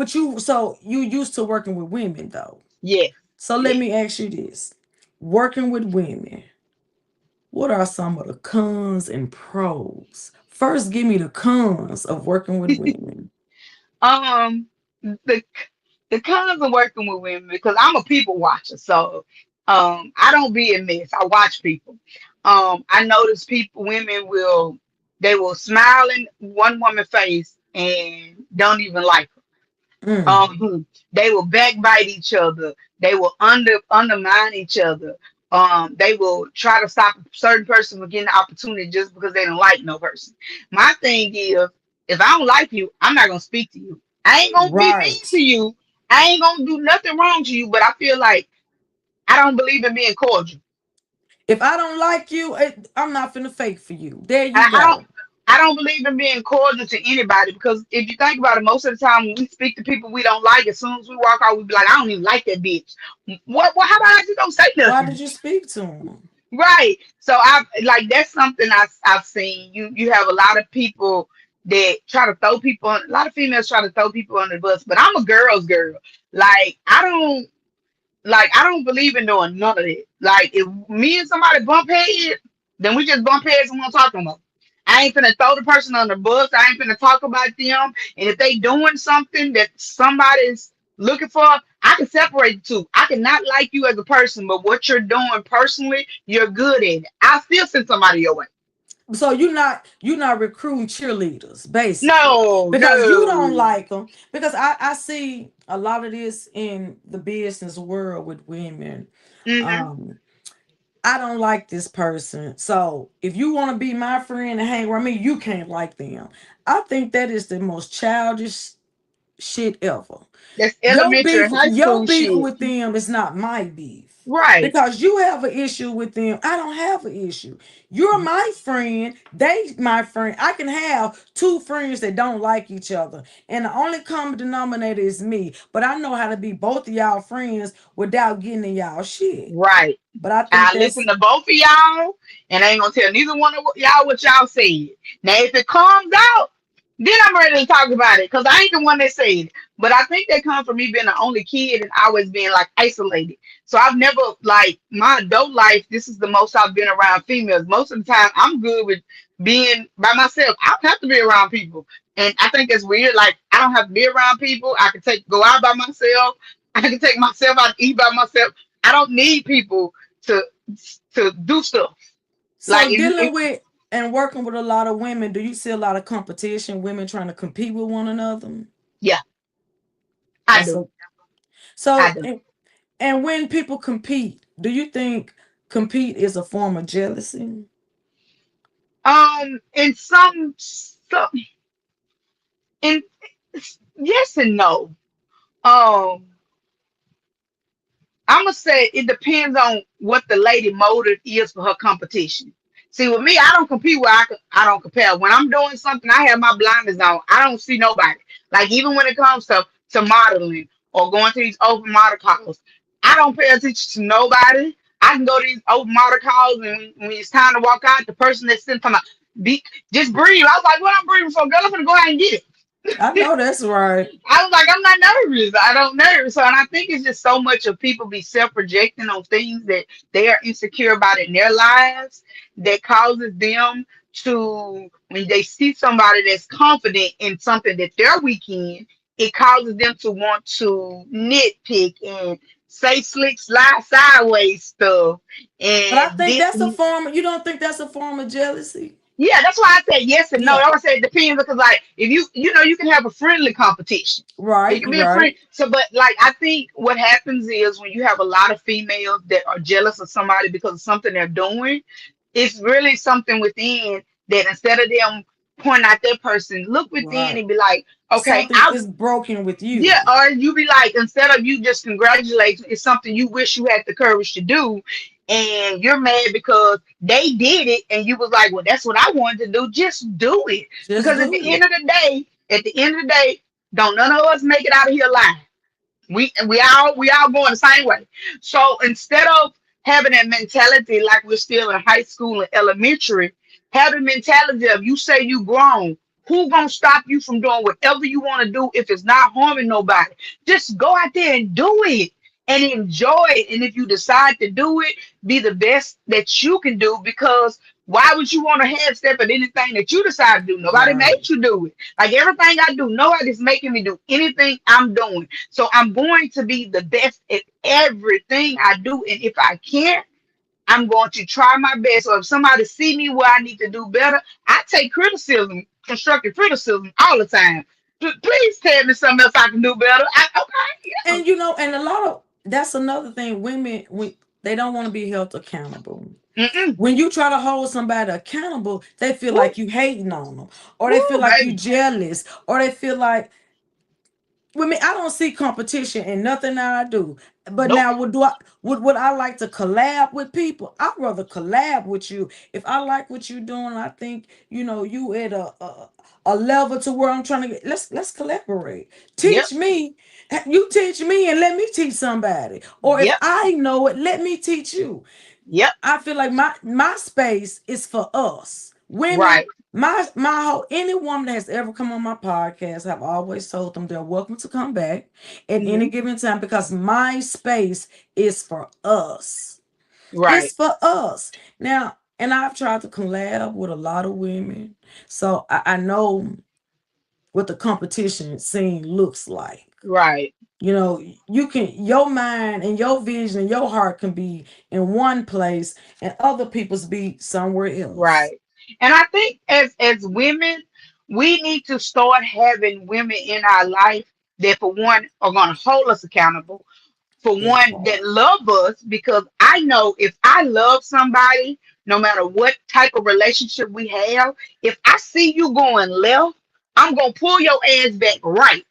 you used to working with women though. Yes. So let Yes. me ask you this. Working with women, what are some of the cons and pros? First, give me the cons of working with women. Um, the the cons of working with women because I'm a people watcher, so I don't be a mess. I watch people. I notice people, women they will smile in one woman's face and don't even like her. Mm, They will backbite each other. They will undermine each other. They will try to stop a certain person from getting the opportunity just because they don't like no person. My thing is, if I don't like you, I'm not gonna speak to you. I ain't gonna be mean to right. you. I ain't gonna do nothing wrong to you. But I feel like I don't believe in being cordial. If I don't like you, I'm not finna fake for you. There you I don't. go. I don't believe in being cordial to anybody because if you think about it, most of the time when we speak to people we don't like, as soon as we walk out, we be like, I don't even like that bitch. What? How about I just don't say Why did nothing? you speak to him? Right. So I like that's something I've seen. You have a lot of people that try to throw people on. A lot of females try to throw people under the bus, but I'm a girl's girl. Like I don't believe in doing none of it. Like if me and somebody bump heads, then we just bump heads and won't talk no more. I ain't finna throw the person on the bus. I ain't finna talk about them. And if they doing something that somebody's looking for, I can separate the two. I cannot like you as a person, but what you're doing personally, you're good at it. I still send somebody your way. So you're not recruiting cheerleaders, basically, No, because you don't no. like them. Because I see a lot of this in the business world with women. Hmm. Um, I don't like this person. So if you want to be my friend and hang around me, you can't like them. I think that is the most childish shit ever. That's Your elementary beef, and high your school beef shit. with them is not my beef. Right. Because you have an issue with them. I don't have an issue. You're my friend. They my friend. I can have two friends that don't like each other. And the only common denominator is me. But I know how to be both of y'all friends without getting in y'all shit. Right. But I think I listen that's to both of y'all, and I ain't gonna tell neither one of y'all what y'all said. Now, if it comes out, then I'm ready to talk about it, because I ain't the one that said it. But I think that comes from me being the only kid and always being like isolated. So I've never like my adult life. This is the most I've been around females. Most of the time, I'm good with being by myself. I don't have to be around people, and I think that's weird. Like I don't have to be around people. I can go out by myself. I can take myself out to eat by myself. I don't need people to do stuff. Like so dealing with and working with a lot of women. Do you see a lot of competition? Women trying to compete with one another. yeah, I That's do. a I so. do. And when people compete, do you think compete is a form of jealousy? In some And yes and no. Um, I'm gonna say it depends on what the lady motive is for her competition. See, with me, I don't compete where I don't compare. When I'm doing something, I have my blinders on. I don't see nobody. Like even when it comes to modeling or going to these open model calls, I don't pay attention to nobody. I can go to these open model calls, and when it's time to walk out, the person that's sitting from be just breathe. I was like, "What I'm breathing for, girl? I'm gonna go out and get it." I know that's right. I was like, I'm not nervous. I don't nervous. So, and I think it's just so much of people be self-projecting on things that they are insecure about in their lives that causes them to, when they see somebody that's confident in something that they're weak in, it causes them to want to nitpick and say slick, slide, sideways stuff. But I And think that's a this, form. You don't think that's a form of jealousy? yeah, that's why I said yes and no. Yeah. I would say it depends because like if you know you can have a friendly competition. It Right. can be a friend. Right. So but like I think what happens is when you have a lot of females that are jealous of somebody because of something they're doing, it's really something within that instead of them pointing out that person, look within Right. and be like, okay, Something is broken with yeah, you. or you be like, instead of you just congratulating, it's something you wish you had the courage to do, and you're mad because they did it, and you was like, well, that's what I wanted to do. Just do it, Just because do it. at the end of the day, don't none of us make it out of here alive. We all going the same way. So instead of having that mentality like we're still in high school and elementary, have the mentality of you say you grown. Who gonna stop you from doing whatever you want to do if it's not harming nobody? Just go out there and do it and enjoy it. And if you decide to do it, be the best that you can do because why would you want to half step at anything that you decide to do? Nobody made Right. you do it. Like everything I do, nobody's making me do anything I'm doing. So I'm going to be the best at everything I do. And if I can't, I'm going to try my best. Or if somebody see me where I need to do better, I take criticism, constructive criticism all the time. Please tell me something else I can do better. Okay, And you know, and a lot of that's another thing. Women, when they don't want to be held accountable. yeah. Mm-mm. When you try to hold somebody accountable, they feel Woo, like you hating on them, or they feel woo, like you baby. jealous, or they feel like with me, I don't see competition in nothing that I do. But Nope. now, would I like to collab with people? I'd rather collab with you if I like what you're doing. I think you at a level to where I'm trying to get. Let's collaborate. Yep. Teach me, you teach me, and let me teach somebody. Or if Yep. I know it, let me teach you. Yep. I feel like my space is for us women. Right. My whole any woman that has ever come on my podcast have always told them they're welcome to come back at any Hmm. given time because my space is for us. Right. It's for us now. And I've tried to collab with a lot of women, so I know what the competition scene looks like. Right. You can your mind and your vision and your heart can be in one place and other people's be somewhere else. Right. And I think as women, we need to start having women in our life that for one are gonna hold us accountable, for That one that part. love us, because I know if I love somebody, no matter what type of relationship we have, if I see you going left, I'm gonna pull your ass back right.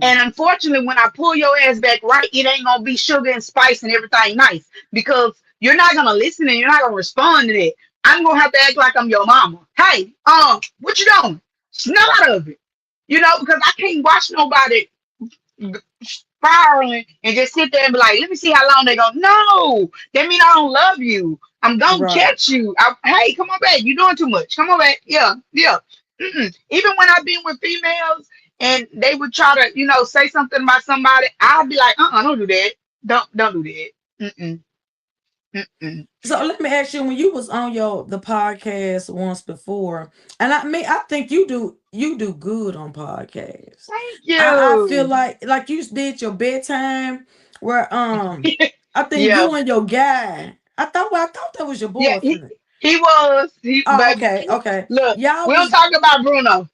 And unfortunately, when I pull your ass back right, it ain't gonna be sugar and spice and everything nice because you're not gonna listen and you're not gonna respond to that. I'm gonna have to act like I'm your mama. Hey, what you doing? Snap out of it. Because I can't watch nobody spiraling and just sit there and be like, let me see how long they go. No, that mean I don't love you. I'm gonna Right. catch you. Hey, come on back. You're doing too much. Come on back. Yeah, yeah. Even when I've been with females and they would try to, say something about somebody, I'd be like, don't do that. Don't do that. Mm-mm, mm-mm. So let me ask you, when you was on the podcast once before, and I think you do good on podcasts. Thank I feel you. like you did your bedtime where I think Yeah, you and your guy. I thought that was your yeah. boyfriend. He was. Oh, Baby, okay, okay. look, Y'all we don't was talk about Bruno.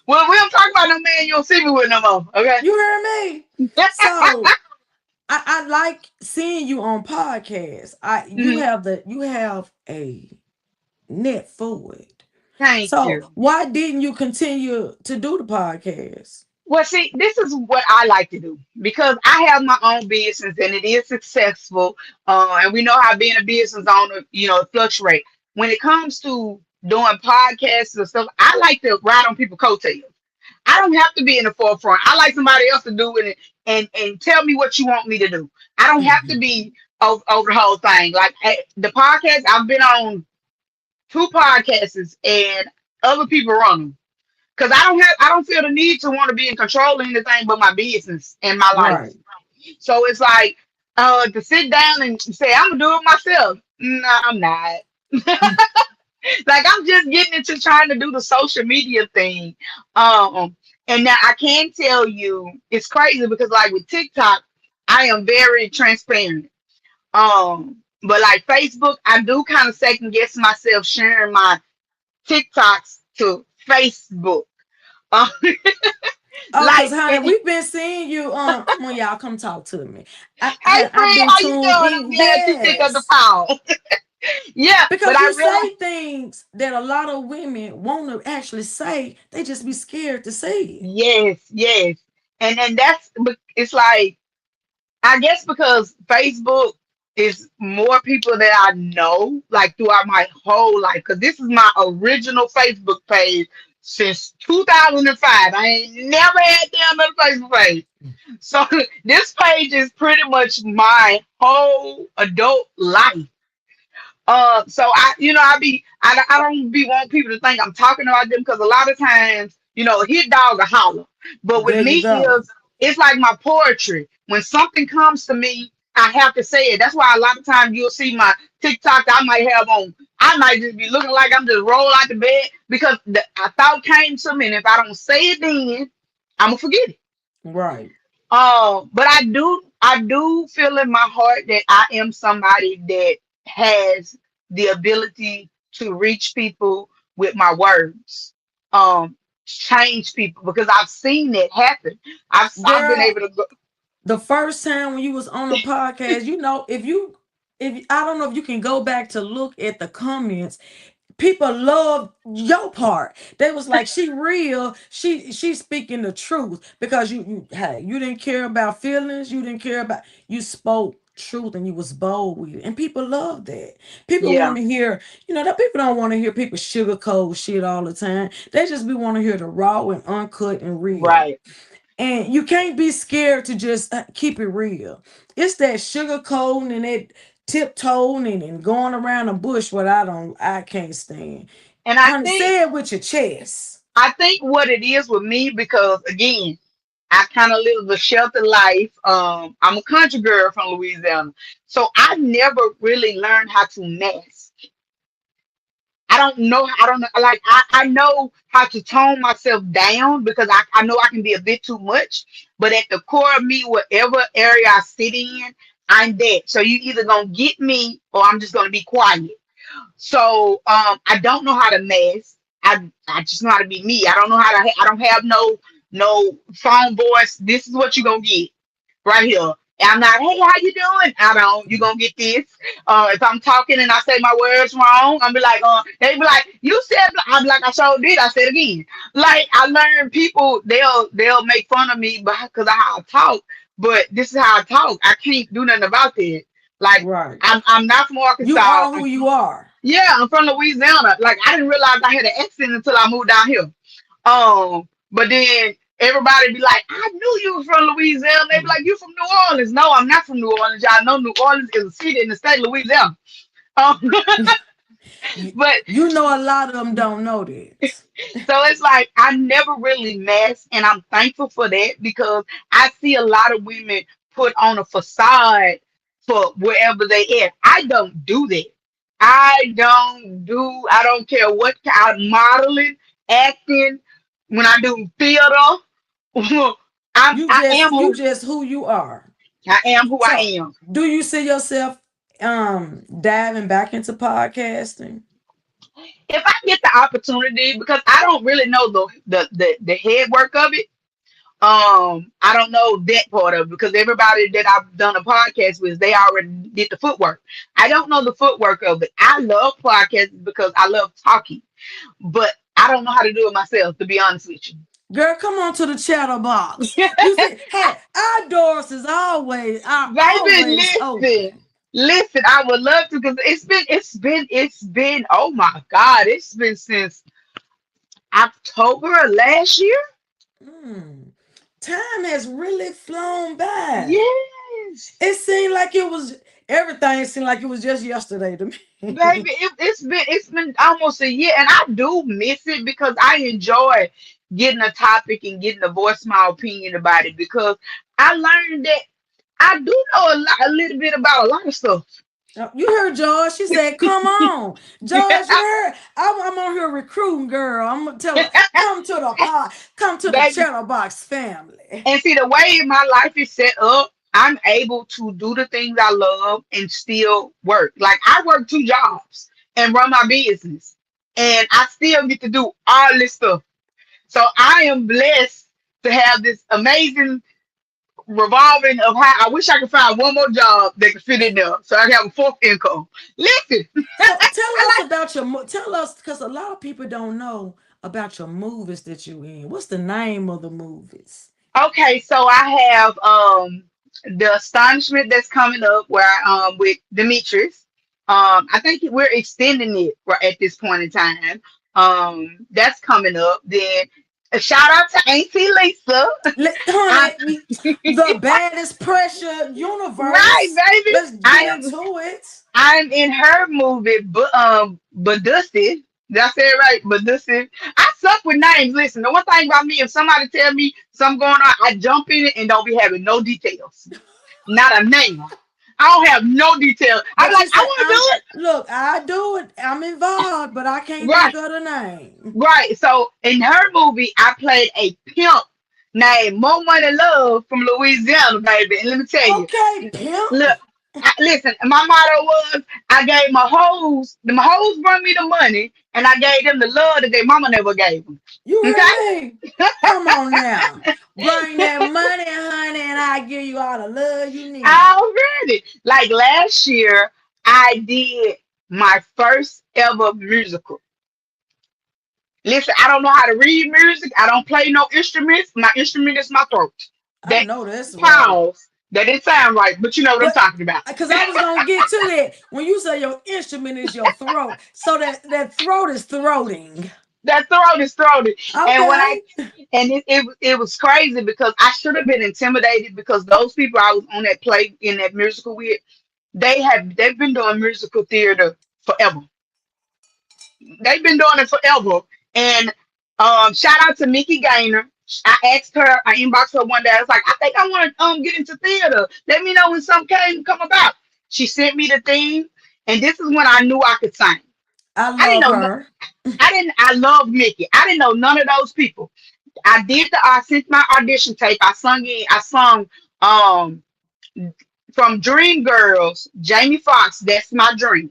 Well, we don't talk about no man you don't see me with no more. Okay. you heard me? So I like seeing you on podcasts. You Mhm. have a net forward. Thank So you. why didn't you continue to do the podcast? Well, see, this is what I like to do because I have my own business and it is successful. And we know how being a business owner, fluctuate. When it comes to doing podcasts and stuff, I like to ride on people's coattails. I don't have to be in the forefront. I like somebody else to do it and tell me what you want me to do. I don't have to Mhm. be over the whole thing. Like the podcast, I've been on two podcasts and other people run them. Cause I don't feel the need to want to be in control of anything but my business and my life. Right. So it's like to sit down and say I'm gonna do it myself. No, I'm not. Like I'm just getting into trying to do the social media thing. And now I can tell you it's crazy because like with TikTok, I am very transparent. But like Facebook, I do kind of second guess myself sharing my TikToks to Facebook. Um, Oh, cause like, honey, we've been seeing you. Come on, y'all, come talk to me. hey I've friend, been how you tuned doing? I'm in. glad you picked up the Yes, phone. Yeah, but because I you realized say things that a lot of women want to actually say. They just be scared to say it. yes, yes. And that's it's like I guess because Facebook is more people that I know like throughout my whole life. Because this is my original Facebook page since 2005. I ain't never had damn another Facebook page. So this page is pretty much my whole adult life. So I don't be want people to think I'm talking about them because a lot of times, hit dog a holler. But with There me you go. it's like my poetry. When something comes to me, I have to say it. That's why a lot of times you'll see my TikTok I might have on. I might just be looking like I'm just roll out the bed because a thought came to me, and if I don't say it then, I'm gonna forget it. Right. But I do feel in my heart that I am somebody that has the ability to reach people with my words. Change people because I've seen it happen. I've been Girl, able to go. the first time when you was on the podcast, if I don't know if you can go back to look at the comments, people love your part. They was like, she real, she's speaking the truth because you didn't care about feelings, you didn't care about, you spoke truth and you was bold with it, and people love that. People Yeah, want to hear, that people don't want to hear people sugarcoat shit all the time. They just be want to hear the raw and uncut and real. right. And you can't be scared to just keep it real. It's that sugarcoating and that tiptoeing and going around the bush what I can't stand. And I Honey, think say it with your chest. I think what it is with me because again, I kind of live a sheltered life. I'm a country girl from Louisiana, so I never really learned how to mask. I don't know. I don't know. Like I know how to tone myself down because I know I can be a bit too much. But at the core of me, whatever area I sit in, I'm that. So you either gonna get me or I'm just gonna be quiet. So I don't know how to mask. I just know how to be me. I don't know how to. I don't have no phone voice. This is what you gonna get right here. I'm not, hey, how you doing? I don't, you gonna get this. If I'm talking and I say my words wrong, I'm be like, they be like, you said, I'm like, I sure did. I said again. Like I learned people, they'll make fun of me because of how I talk, but this is how I talk. I can't do nothing about that. Like Right. I'm not from You Arkansas. are who you are. Yeah, I'm from Louisiana. Like I didn't realize I had an accent until I moved down here. But then everybody be like, I knew you was from Louisiana. They be like, you from New Orleans. No, I'm not from New Orleans. Y'all know New Orleans is a city in the state of Louisiana. Um, You, but you know a lot of them don't know that. so it's like I never really mess, and I'm thankful for that because I see a lot of women put on a facade for wherever they at. I don't do that. I don't care what kind of modeling, acting, when I do theater, You I am just you who just who you are. I am who I So am. do you see yourself diving back into podcasting? If I get the opportunity, because I don't really know the head work of it. I don't know that part of it because everybody that I've done a podcast with, they already did the footwork. I don't know the footwork of it. I love podcasts because I love talking, but I don't know how to do it myself, to be honest with Girl, come on to the Chatterbox. you. You see, hey, our doors is always are Baby, always listen. open. Listen, I would love to because it's been, oh my God, it's been since October of last year. Mm. Time has really flown by. Yes. It seemed like it was everything seemed like it was just yesterday to me. Baby, it's been almost a year, and I do miss it because I enjoy getting a topic and getting to voice my opinion about it because I learned that I do know a little bit about a lot of stuff. You heard George. She said, "Come on, George. You heard? I'm on here recruiting, girl. I'm gonna tell her, come to the pod, come to the Baby, Chatterbox family." and see the way my life is set up, I'm able to do the things I love and still work. Like I work two jobs and run my business, and I still get to do all this stuff. So I am blessed to have this amazing revolving of how I wish I could find one more job that could fit in there so I can have a fourth income. Listen, So tell us I about your tell us because a lot of people don't know about your movies that you in. What's the name of the movies? like, okay, so I have the astonishment that's coming up where with Demetrius. I think we're extending it right at this point in time. That's coming up. Then a shout out to Auntie Lisa. I, Honey, the baddest pressure right, universe. baby. Let's get into it. I'm in her movie, but Dusty. Did I say it right? But Dusty. I suck with names. Listen, the one thing about me, if somebody tell me something going on, I jump in it and don't be having no details. Not a name. I don't have no details. I'm But like, you I said, want to do look, I do it. I'm involved, but I it. can't Right, think of the name. right. So in her movie, I played a pimp named Mo Money Love from Louisiana, baby. And let me tell you, Okay, pimp. look, listen, my motto was I gave my hoes brought me the money, and I gave them the love that their mama never gave them. You heard Okay? me? Come on now. Bring that money, honey, and I give you all the love you need. Already. Like last year, I did my first ever musical. Listen, I don't know how to read music. I don't play no instruments. My instrument is my throat. I That know that's right. pause. That didn't sound right, but you know what I'm But talking about. because I was gonna get to that when you say your instrument is your throat, so that throat is throating. That throat is throated. And when I Okay, it was crazy because I should have been intimidated because those people I was on that play in that musical with, they've been doing musical theater forever. They've been doing it forever. And shout out to Mickey Gaynor. I asked her, I inboxed her one day. I was like, I think I want to get into theater. Let me know when something come about. She sent me the thing, and this is when I knew I could sing. I I didn't love know. her. I didn't. I love Mickey. I didn't know none of those people. I sent my audition tape. I sung it. I sung um from Dream Girls, Jamie Foxx, That's My Dream.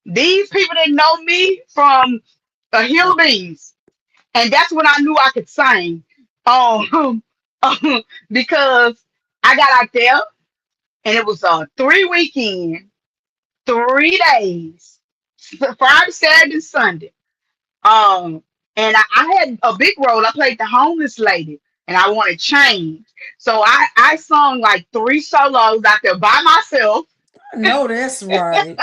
These people didn't know me from a hill of beans. And that's when I knew I could sing. Um, because I got out there and it was a 3 weekend, 3 days, Friday, Saturday, and Sunday. Um, and I had a big role. I played the homeless lady, and I wanted change. So I sung like three solos out there by myself. I know that's right.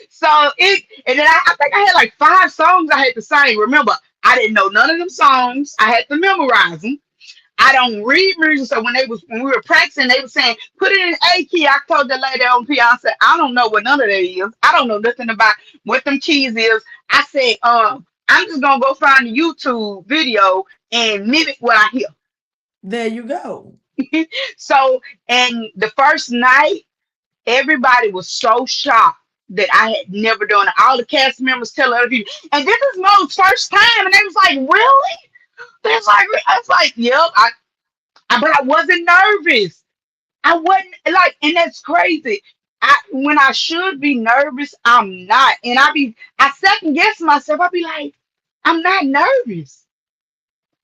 So and then I think I had like 5 songs I had to sing. Remember, I didn't know none of them songs. I had to memorize them. I don't read music, so when we were practicing, they were saying put it in A key. I told the lady on piano, I said I don't know what none of that is. I don't know nothing about what them keys is. I said I'm just gonna go find a YouTube video and mimic what I hear. There you go. So and the first night, everybody was so shocked that I had never done it. All the cast members tell other people, and this is Mo's first time, and they was like, really? It's like I was like, yep. But I wasn't nervous. I wasn't like, and that's crazy. When I should be nervous, I'm not, and I second guess myself. I be like, I'm not nervous.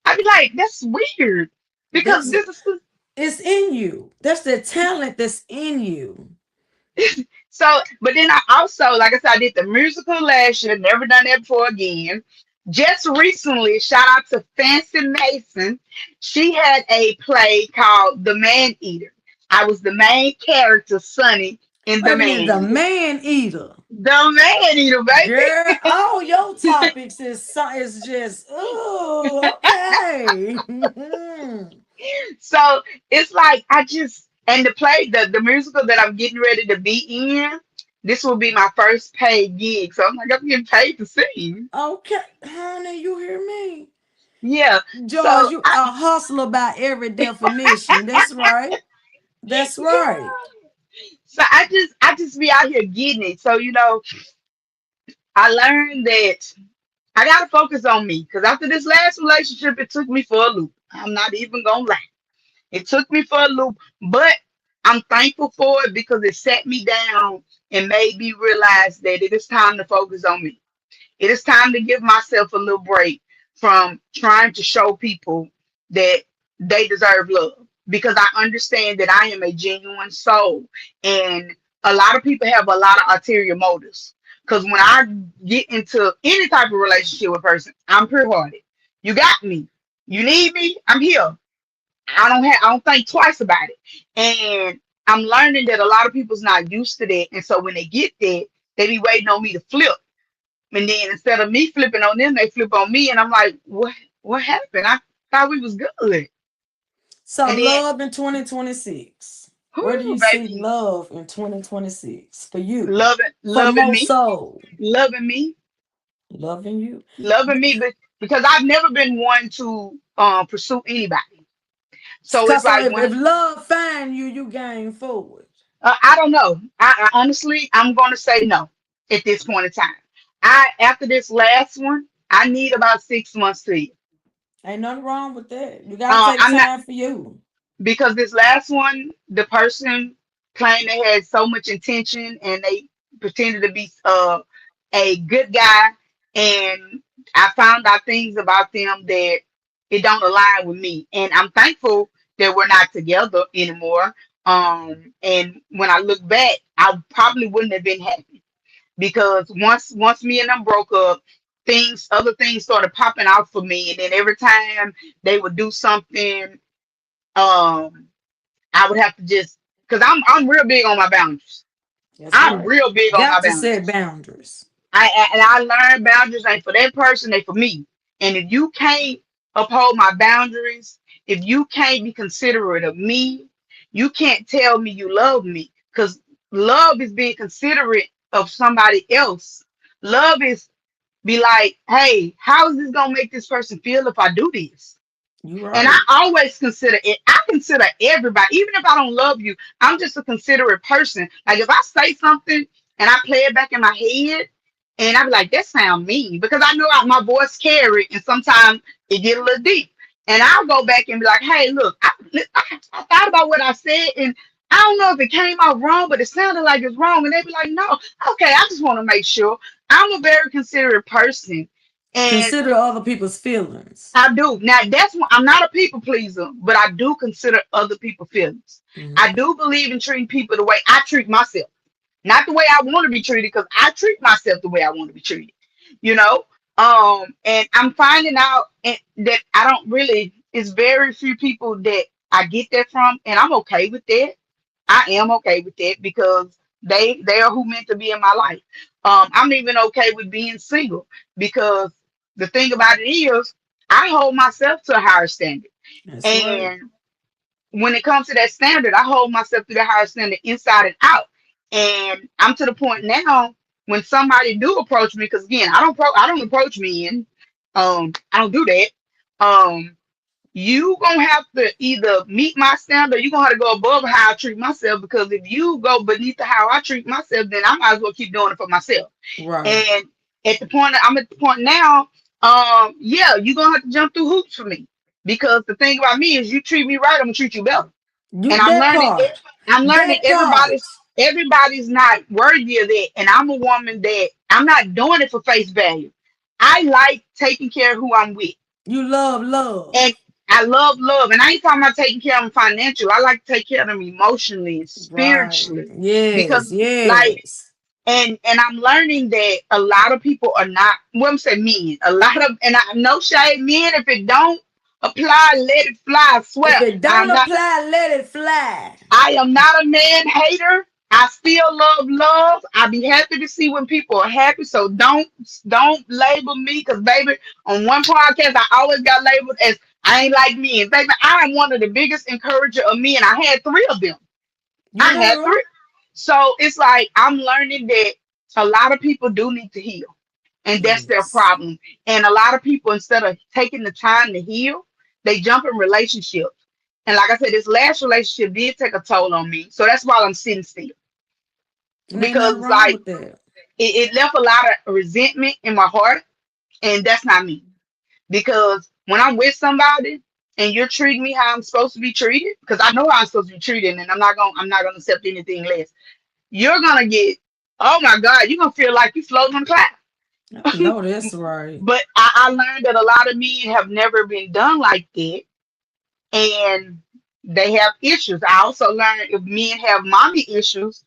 I'd be like, that's weird because That's this is it's in you. That's the talent that's in you. so. But then I also, like I said, I did the musical last year. Never done that before again. Just recently, shout out to Fancy Mason. She had a play called The Man Eater. I was the main character, Sonny, in The Wait a Man minute, the Eater. man eater. The Man Eater, Girl, baby. all your topics is just okay. So it's like I just and the play the musical that I'm getting ready to be in. This will be my first paid gig, so I'm like I'm getting paid to sing. Okay, honey, you hear me? Yeah. George, So you a hustler by every definition. That's right. That's right. so I just be out here getting it. So I learned that I gotta focus on me because after this last relationship, it took me for a loop. I'm not even gonna lie. It took me for a loop, but I'm thankful for it because it set me down and made me realize that it is time to focus on me. It is time to give myself a little break from trying to show people that they deserve love because I understand that I am a genuine soul. And a lot of people have a lot of ulterior motives. Because when I get into any type of relationship with a person, I'm pure hearted. You got me. You need me. I'm here. I don't think twice about it. And I'm learning that a lot of people's not used to that. And so when they get that, they be waiting on me to flip. And then instead of me flipping on them, they flip on me, and I'm like, what happened? I thought we was good. So And then, love in 2026. Where do whoo, you see baby, love in 2026 for you? loving, For loving me, MoSoul. loving me, Loving you. loving me, but because I've never been one to pursue anybody. So it's Cause so like if when love find you, you gain forward. I don't know. I honestly, I'm gonna say no at this point in time. I after this last one, I need about 6 months to you. Ain't nothing wrong with that. You gotta take I'm not. time for you. Because this last one, the person claimed they had so much intention and they pretended to be a good guy, and I found out things about them that it don't align with me, and I'm thankful that we're not together anymore. And when I look back, I probably wouldn't have been happy because once me and them broke up, other things started popping out for me, and then every time they would do something, um I would have to just because I'm real big on my boundaries. That's I'm right. real big on my Got to set boundaries. boundaries. And I learned boundaries ain't for that person, they for me. And if you can't uphold my boundaries, if you can't be considerate of me, you can't tell me you love me. Because love is being considerate of somebody else. Love is be like, hey, how is this gonna make this person feel if I do this? You And I right. always consider it. I consider everybody, even if I don't love you, I'm just a considerate person. Like if I say something and I play it back in my head, and I be like, that sound mean because I know my voice carry, and sometimes it get a little deep. And I'll go back and be like, hey, look, I thought about what I said, and I don't know if it came out wrong, but it sounded like it's wrong. And they be like, no, okay, I just want to make sure. I'm a very considerate person. And Consider other people's feelings. I do. Now that's why I'm not a people pleaser, but I do consider other people's feelings. Mhm. I do believe in treating people the way I treat myself, not the way I want to be treated, because I treat myself the way I want to be treated. You know, and I'm finding out that I don't really. It's very few people that I get that from, and I'm okay with that. I am okay with that because they are who meant to be in my life. I'm even okay with being single because the thing about it is I hold myself to a higher standard. That's right. And when it comes to that standard, I hold myself to the higher standard inside and out. And I'm to the point now when somebody do approach me, because again, I don't approach men. I don't do that. Um, you gonna have to either meet my standard or you gonna have to go above how I treat myself, because if you go beneath the how I treat myself, then I might as well keep doing it for myself. Right. And I'm at the point now, yeah, you're gonna have to jump through hoops for me. Because the thing about me is you treat me right, I'm gonna treat you better. You And that part. I'm learning That part. everybody's not worthy of that. And I'm a woman that I'm not doing it for face value. I like taking care of who I'm with. You love And love. I love love. And I ain't talking about taking care of them financially. I like to take care of them emotionally and Right. spiritually. Because Yes, like yes. and I'm learning that a lot of people are not, well, I'm saying men, a lot of, and I no shade men, if it don't apply, let it fly. I If swear. it don't apply, let it fly. I am not a man hater. I still love love. I be happy to see when people are happy. So don't label me, because baby, on one podcast I always got labeled as I ain't like men. Baby, I am one of the biggest encourager of men. I had three of them. You I had damn right. three. So it's like I'm learning that a lot of people do need to heal. And that's their Yes. problem. And a lot of people, instead of taking the time to heal, they jump in relationships. And like I said, this last relationship did take a toll on me. So that's why I'm sitting still. And ain't Because nothing it's wrong like with that. it left a lot of resentment in my heart. And that's not me. Because when I'm with somebody and you're treating me how I'm supposed to be treated, because I know how I'm supposed to be treated, and I'm not gonna accept anything less. You're gonna get, oh my God, you're gonna feel like you're floating on clouds. I know that's right. But I learned that a lot of men have never been done like that, and they have issues. I also learned if men have mommy issues,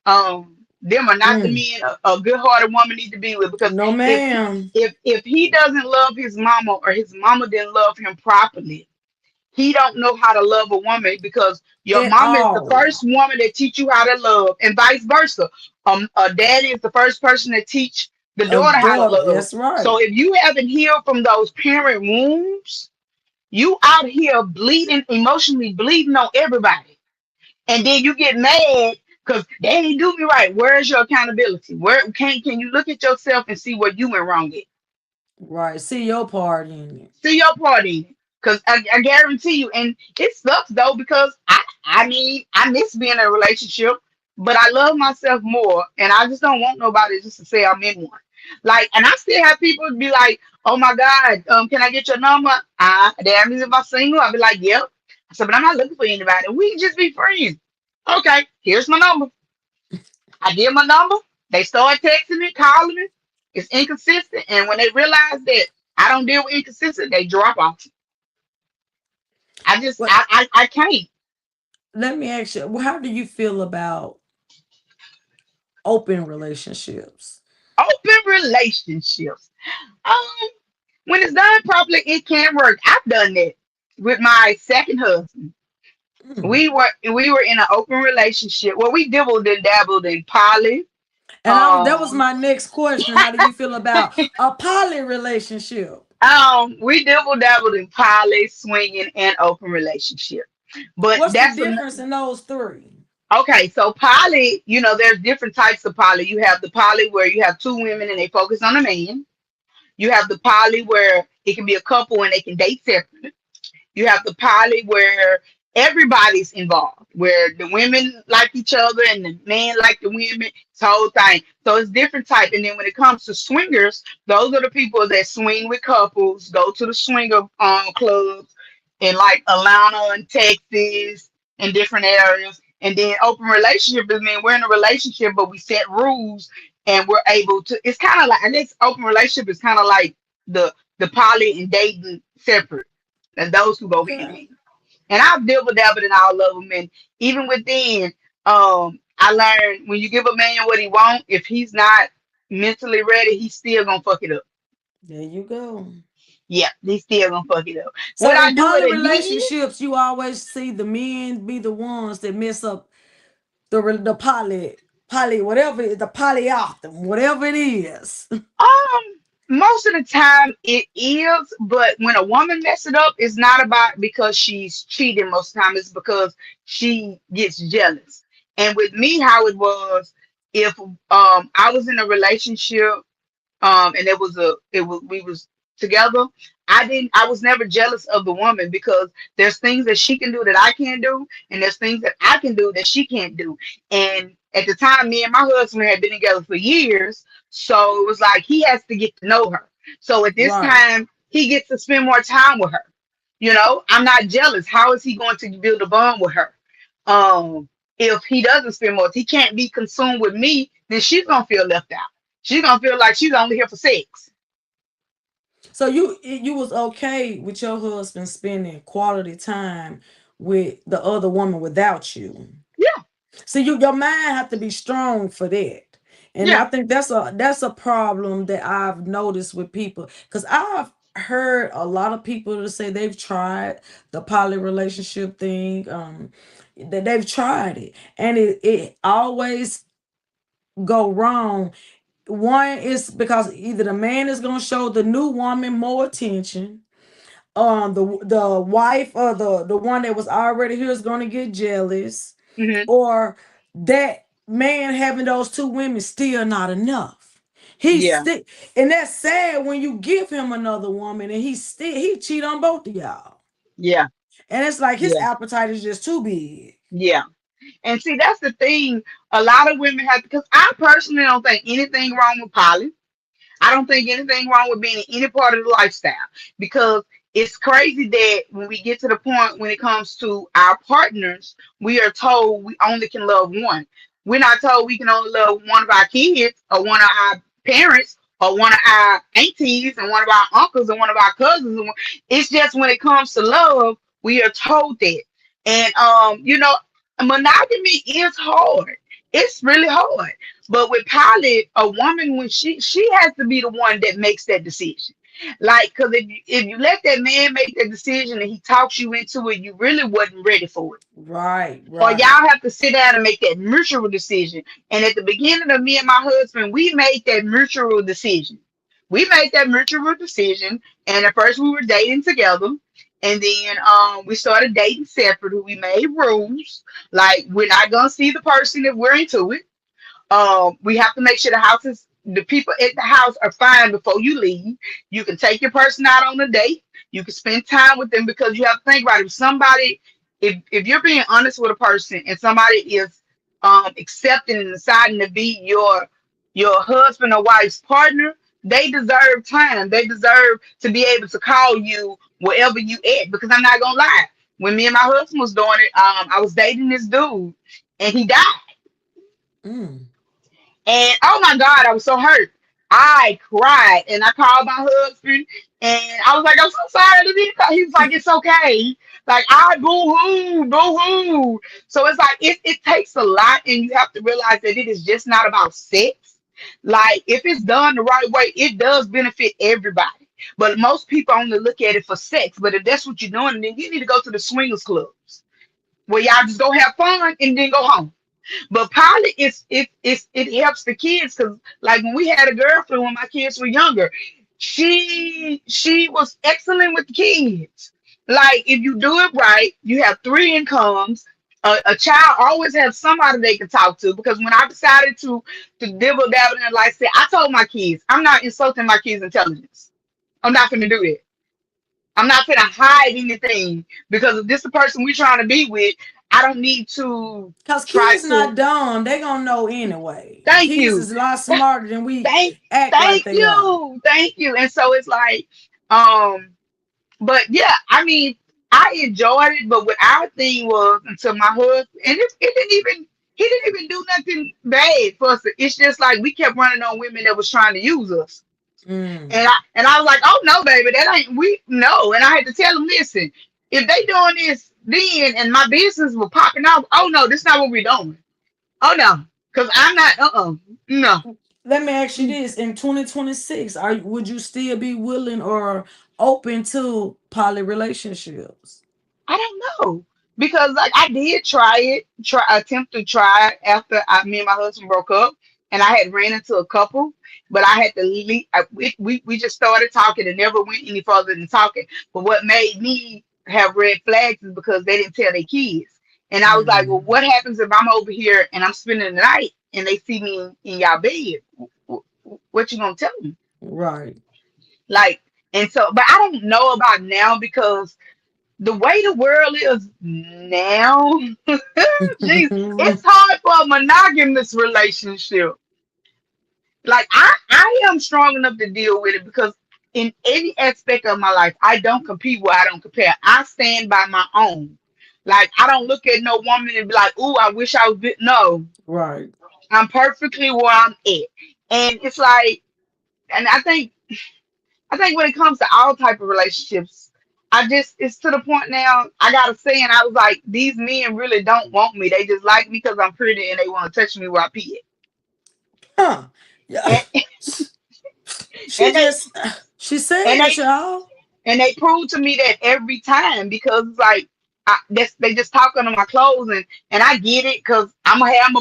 them are not the Mm. men a good-hearted woman need to be with. Because No, if ma'am. if he doesn't love his mama, or his mama didn't love him properly, he don't know how to love a woman, because your At mama is the all. first woman that teach you how to love, and vice versa. A daddy is the first person that teach the A daughter how to daughter. love. That's So right. if you haven't healed from those parent wounds, you out here bleeding, emotionally bleeding on everybody, and then you get mad because they ain't do me right. Where's your accountability? Where can you look at yourself and see where you went wrong at? Right. See your part in it. See your party. Cause I guarantee you, and it sucks though, because I mean I miss being in a relationship, but I love myself more, and I just don't want nobody just to say I'm in one. Like, and I still have people be like, "Oh my God, can I get your number?" Damn, if I'm single, I'll be like, "Yep." I said, "But I'm not looking for anybody. We can just be friends." Okay, here's my number. I give my number. They start texting me, calling me. It's inconsistent, and when they realize that I don't deal with inconsistent, they drop off. I just What? I can't. Let me ask you. How do you feel about open relationships? Open relationships. Um, when it's done properly, it can work. I've done that with my second husband. Mm. We were in an open relationship. Well, we dibbled and dabbled in poly. That was Um, my next question. How do you feel about a poly relationship? we dibbled dabbled in poly, swinging, and open relationship. But What's the that's difference in those three? okay. So poly, there's different types of poly. You have the poly where you have two women and they focus on a man. You have the poly where it can be a couple and they can date separately. You have the poly where everybody's involved, where the women like each other and the men like the women. It's the whole thing. So it's different type. And then when it comes to swingers, those are the people that swing with couples, go to the swinger clubs in like Atlanta and Texas and different areas. And then open relationship is mean we're in a relationship, but we set rules and we're able to. It's kind of like, I guess open relationship is kind of like the poly and dating separate, and those who go hand in Okay. hand. And I've dabbled dabbled in all of them. And even within, I learned when you give a man what he wants, if he's not mentally ready, he's still gonna fuck it up. There you go. Yeah, he's still gonna fuck it up. Would So I in do poly it again? relationships, you always see the men be the ones that mess up the poly whatever the polyoptim whatever it is. Most of the time it is, but when a woman mess it up, it's not about because she's cheating. Most of the time, it's because she gets jealous. And with me, how it was, if I was in a relationship, and it was we was together, I was never jealous of the woman, because there's things that she can do that I can't do, and there's things that I can do that she can't do. And at the time, me and my husband had been together for years, so it was like he has to get to know her. So at this Right. time, he gets to spend more time with her. I'm not jealous. How is he going to build a bond with her? um if he doesn't spend more, if he can't be consumed with me, then she's gonna feel left out. She's gonna feel like she's only here for sex. So you was okay with your husband spending quality time with the other woman without you. Yeah, See, your mind have to be strong for that. And I yeah. think that's a problem that I've noticed with people, because I've heard a lot of people to say they've tried the poly relationship thing, that they've tried it, and it always go wrong. One is because either the man is going to show the new woman more attention, the wife or the one that was already here is going to get jealous, Hmm. or that man having those two women still not enough. He's Yeah, still, and that's sad when you give him another woman and he cheat on both of y'all, yeah, and it's like his yeah, appetite is just too big. yeah. And see, that's the thing. A lot of women have, because I personally don't think anything wrong with poly. I don't think anything wrong with being in any part of the lifestyle, because it's crazy that when we get to the point when it comes to our partners, we are told we only can love one. We're not told we can only love one of our kids or one of our parents or one of our aunties and one of our uncles and one of our cousins. It's just when it comes to love, we are told that. And monogamy is hard. It's really hard. But with pilot, a woman, when she has to be the one that makes that decision. Like, cause if you let that man make that decision and he talks you into it, you really wasn't ready for it. Right, Or right. y'all have to sit down and make that mutual decision. And at the beginning of me and my husband, we made that mutual decision. We made that mutual decision. And at first we were dating together. And then we started dating separately. We made rules. Like, we're not gonna see the person if we're into it. We have to make sure the people at the house are fine before you leave. You can take your person out on a date. You can spend time with them, because you have to think about it. If you're being honest with a person and somebody is accepting and deciding to be your husband or wife's partner, they deserve time. They deserve to be able to call you wherever you at. Because I'm not gonna lie, when me and my husband was doing it, I was dating this dude and he died. Mm. And oh my God, I was so hurt. I cried and I called my husband and I was like, I'm so sorry to be. He was like, it's okay. Like, I boo hoo, boo hoo. So it's like, it takes a lot, and you have to realize that it is just not about sex. Like, if it's done the right way, it does benefit everybody. But most people only look at it for sex. But if that's what you're doing, then you need to go to the swingers clubs where y'all just go have fun and then go home. But probably it helps the kids, because like when we had a girlfriend when my kids were younger, she was excellent with the kids. Like, if you do it right, you have three incomes. A child always has somebody they can talk to, because when I decided to dibble dabble in life, I told my kids I'm not insulting my kids' intelligence. I'm not gonna do it. I'm not gonna hide anything, because if this is the person we're trying to be with, I don't need to Cause try kids to. not dumb. They gonna know anyway. Thank Kids you. is a lot smarter than we Thank act like thank they are. you. Thank you. And so it's like, um, but yeah, I mean, I enjoyed it, but what our thing was, until my husband, and it didn't even he didn't even do nothing bad for us. It's just like we kept running on women that was trying to use us. Mm. And I was like, oh no, baby, that ain't we no. And I had to tell them, listen, if they doing this then and my business was popping off, oh no, this not what we're doing. Oh no. Cause I'm not no. Let me ask you this: in 2026, would you still be willing or open to poly relationships? I don't know, because like I did try attempt to try it after me and my husband broke up, and I had ran into a couple, but I had to leave. We just started talking and never went any further than talking. But what made me have red flags is because they didn't tell their kids, and I was like, well, Mm. what happens if I'm over here and I'm spending the night and they see me in y'all bed? What you gonna tell them? Right. Like, and so, but I don't know about now, because the way the world is now, jeez, it's hard for a monogamous relationship. Like, I am strong enough to deal with it, because in any aspect of my life, I don't compete where I don't compare. I stand by my own. Like, I don't look at no woman and be like, "Ooh, I wish I was." No, Right. I'm perfectly where I'm at, and it's like, and I think I think when it comes to all type of relationships, I just it's to the point now. I gotta say, and I was like, these men really don't want me. They just like me because I'm pretty and they want to touch me where I pee Huh. Yeah. it. And, She and they just she and said it, they y'all. and they prove to me that every time because it's like they just talk under my clothes and I get it because I'm gonna have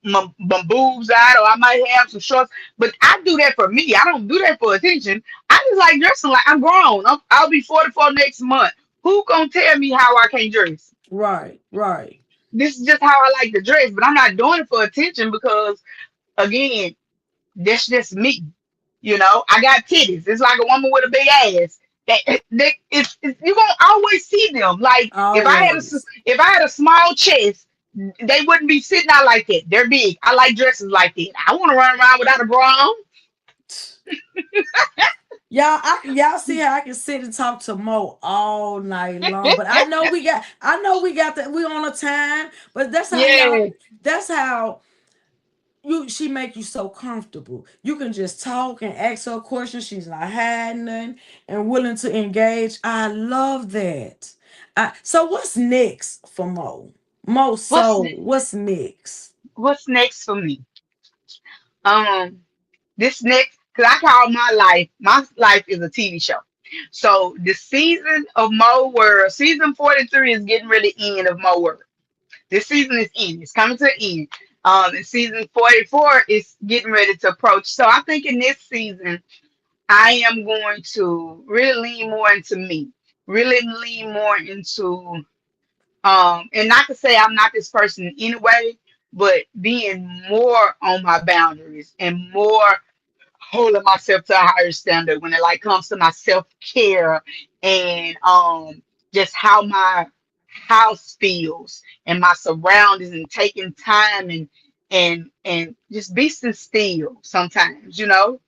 my boobs out or I might have some shorts, but I do that for me. I don't do that for attention. I just like dressing like I'm grown. I'll be 44 next month. Who gonna tell me how I can't dress? Right, right. This is just how I like to dress, but I'm not doing it for attention because again, that's just me. You know, I got titties. It's like a woman with a big ass. You gonna always see them. Like Always. if I had a small chest, they wouldn't be sitting out like that. They're big. I like dresses like that. I want to run around without a bra on. Y'all see how I can sit and talk to Mo all night long. But I know we got that we on a time, but that's how y'all Yeah, that's how she make you so comfortable. You can just talk and ask her questions. She's not hiding nothing and willing to engage. I love that. So what's next for Mo? Mo what's Soul, what's next? what's next for me? Um, this next because I call my life is a TV show. So the season of Mo World, season 43 is getting ready to end of Mo World. This season is in. It's coming to an end. And season 44 is getting ready to approach. So I think in this season, I am going to really lean more into me, really lean more into and not to say I'm not this person anyway, but being more on my boundaries and more holding myself to a higher standard when it like comes to my self care and just how my house feels and my surroundings and taking time and just be still sometimes, you know,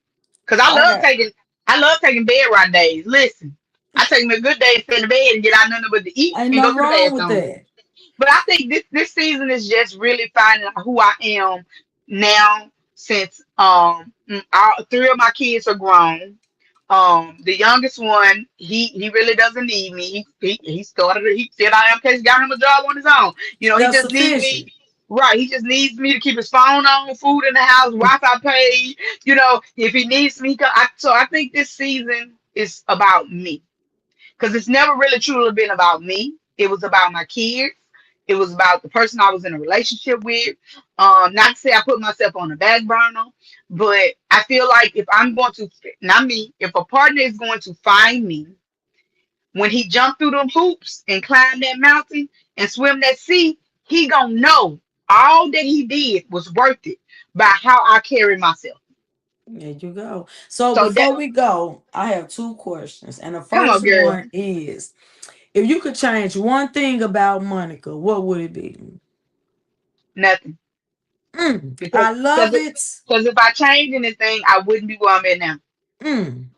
because I got I love taking bed ride days. Listen, I take me a good day to sit in the bed and get out nothing but to eat ain't and go nothing to the wrong with bathroom. that. But I think this season is just really finding out who I am now since all three of my kids are grown. The youngest one, he really doesn't need me. He started he said I am case got him a job on his own. You know, he Self just needs me. sufficient. Right, he just needs me to keep his phone on, food in the house, Wi-Fi paid. You know, if he needs me, so I think this season is about me because it's never really truly been about me. It was about my kids. It was about the person I was in a relationship with. Not to say I put myself on the back burner, but I feel like if I'm going to, not me, if a partner is going to find me when he jumped through them hoops and climbed that mountain and swim that sea, he gonna know all that he did was worth it by how I carry myself. There you go. So So that, before we go, I have two questions. And the come on, first girl, one is if you could change one thing about Monica, what would it be? nothing. I Because love it. if I change anything, I wouldn't be where I'm at now.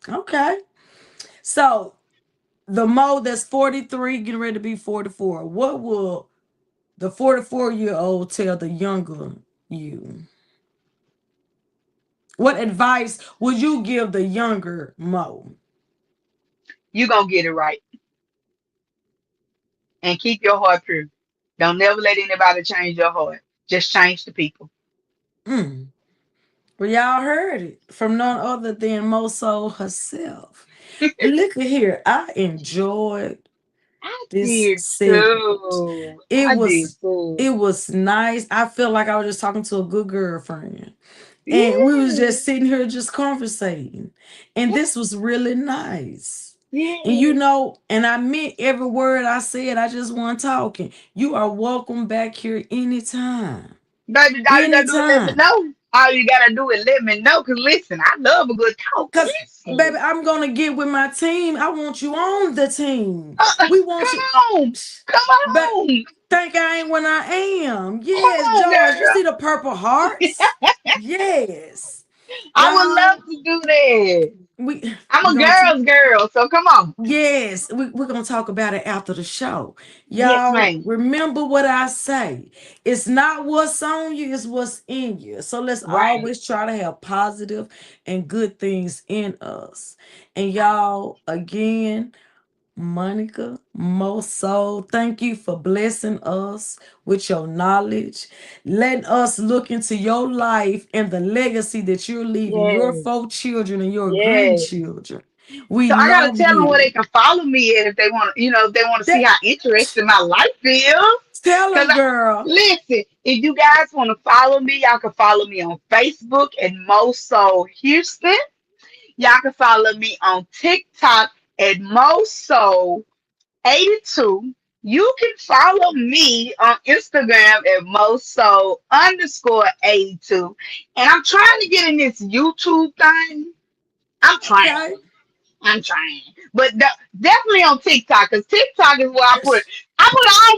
Okay. So the Mo that's 43, getting ready to be 44, what will the 44-year-old tell the younger you? What advice would you give the younger Mo? You gonna get it right and keep your heart pure. Don't never let anybody change your heart. Just change the people. Mm. Well, y'all heard it from none other than MoSoul herself. Look at here. I enjoyed I this did segment. too. It I did was too. it was nice. I felt like I was just talking to a good girlfriend. And we was Yeah. just sitting here just conversating. And this was really nice. And Yeah. and I meant every word I said. I just wasn't talking. You are welcome back here anytime. Baby, all you gotta do is let me Anytime. know. All you gotta do is let me know. Cause listen, I love a good talk. Cause baby, Listen. I'm gonna get with my team. I want you on the team. We want you. Come on. Come But on. think I ain't when I am. Come Yes, on, George. You see girl. the purple hearts? Yes. I would Y'all, love to do that. we I'm we a gonna girl's girl, so come on. yes, we're gonna talk about it after the show. Yes, Y'all ma'am. remember what I say. It's not what's on you, it's what's in you. So let's Right. always try to have positive and good things in us. And y'all, again, Monica MoSoul, thank you for blessing us with your knowledge, letting us look into your life and the legacy that you're leaving your Yes. four children and your Yes. grandchildren. We So I gotta love tell them where they you. can follow me at if they want to, if they want to see That how interesting my life is. tell Cause them, girl. listen, if you guys want to follow me, y'all can follow me on Facebook at MoSoul Houston. Y'all can follow me on TikTok at MoSoul82. You can follow me on Instagram at MoSoul_82. And I'm trying to get in this YouTube thing. I'm trying. Okay. I'm trying, but definitely on TikTok because TikTok is where I put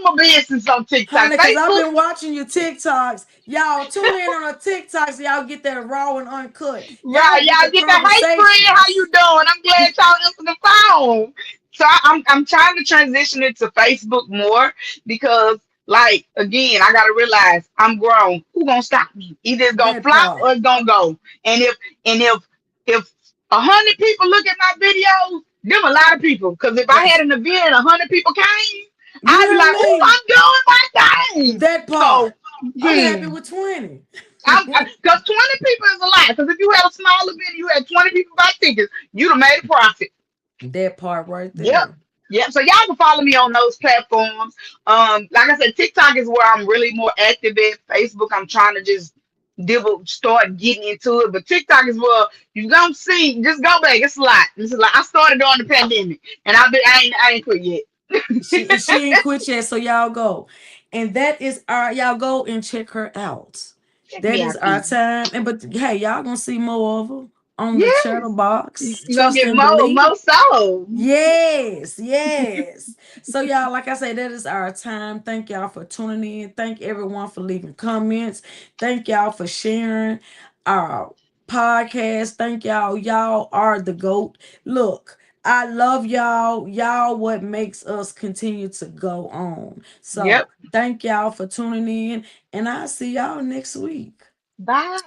all my business on TikTok. Honey, because I've Facebook, been watching your TikToks. Y'all tune in on the TikToks so y'all get that raw and uncut. right? Y'all get Y'all the get the hey friend, how you conversations. doing? I'm glad y'all answered the phone. So I'm trying to transition it to Facebook more because like again, I gotta realize I'm grown. Who gonna stop me? Either it's gonna That flop or part. it's gonna go. And if 100 people look at my videos, them a lot of people. Because if I had That's an event and 100 people came, you I'd be hear like, "Ooh, me? I'm doing my thing." That So, part. I'm happy with 20. because 20 people is a lot. Because if you had a small event, you had 20 people buy tickets, you'd have made a profit. That part right Yep. there. Yep. So y'all can follow me on those platforms. Like I said, TikTok is where I'm really more active at. Facebook, I'm trying to just start getting into it. But TikTok is where you don't see, just go back. It's a lot. It's a lot. I started during the pandemic and I ain't quit yet. She ain't quit yet, so y'all go. And that is our y'all go and check her out. Check That me is out, our please. time. And but hey, y'all gonna see more of her on the Yes. Chatterbox. You're gonna Trust get and more believe. soul. Yes, yes. So y'all, like I say, that is our time. Thank y'all for tuning in. Thank everyone for leaving comments. Thank y'all for sharing our podcast. Thank y'all. Y'all are the GOAT. Look, I love y'all. Y'all what makes us continue to go on. Yep. So thank y'all for tuning in. And I'll see y'all next week. Bye.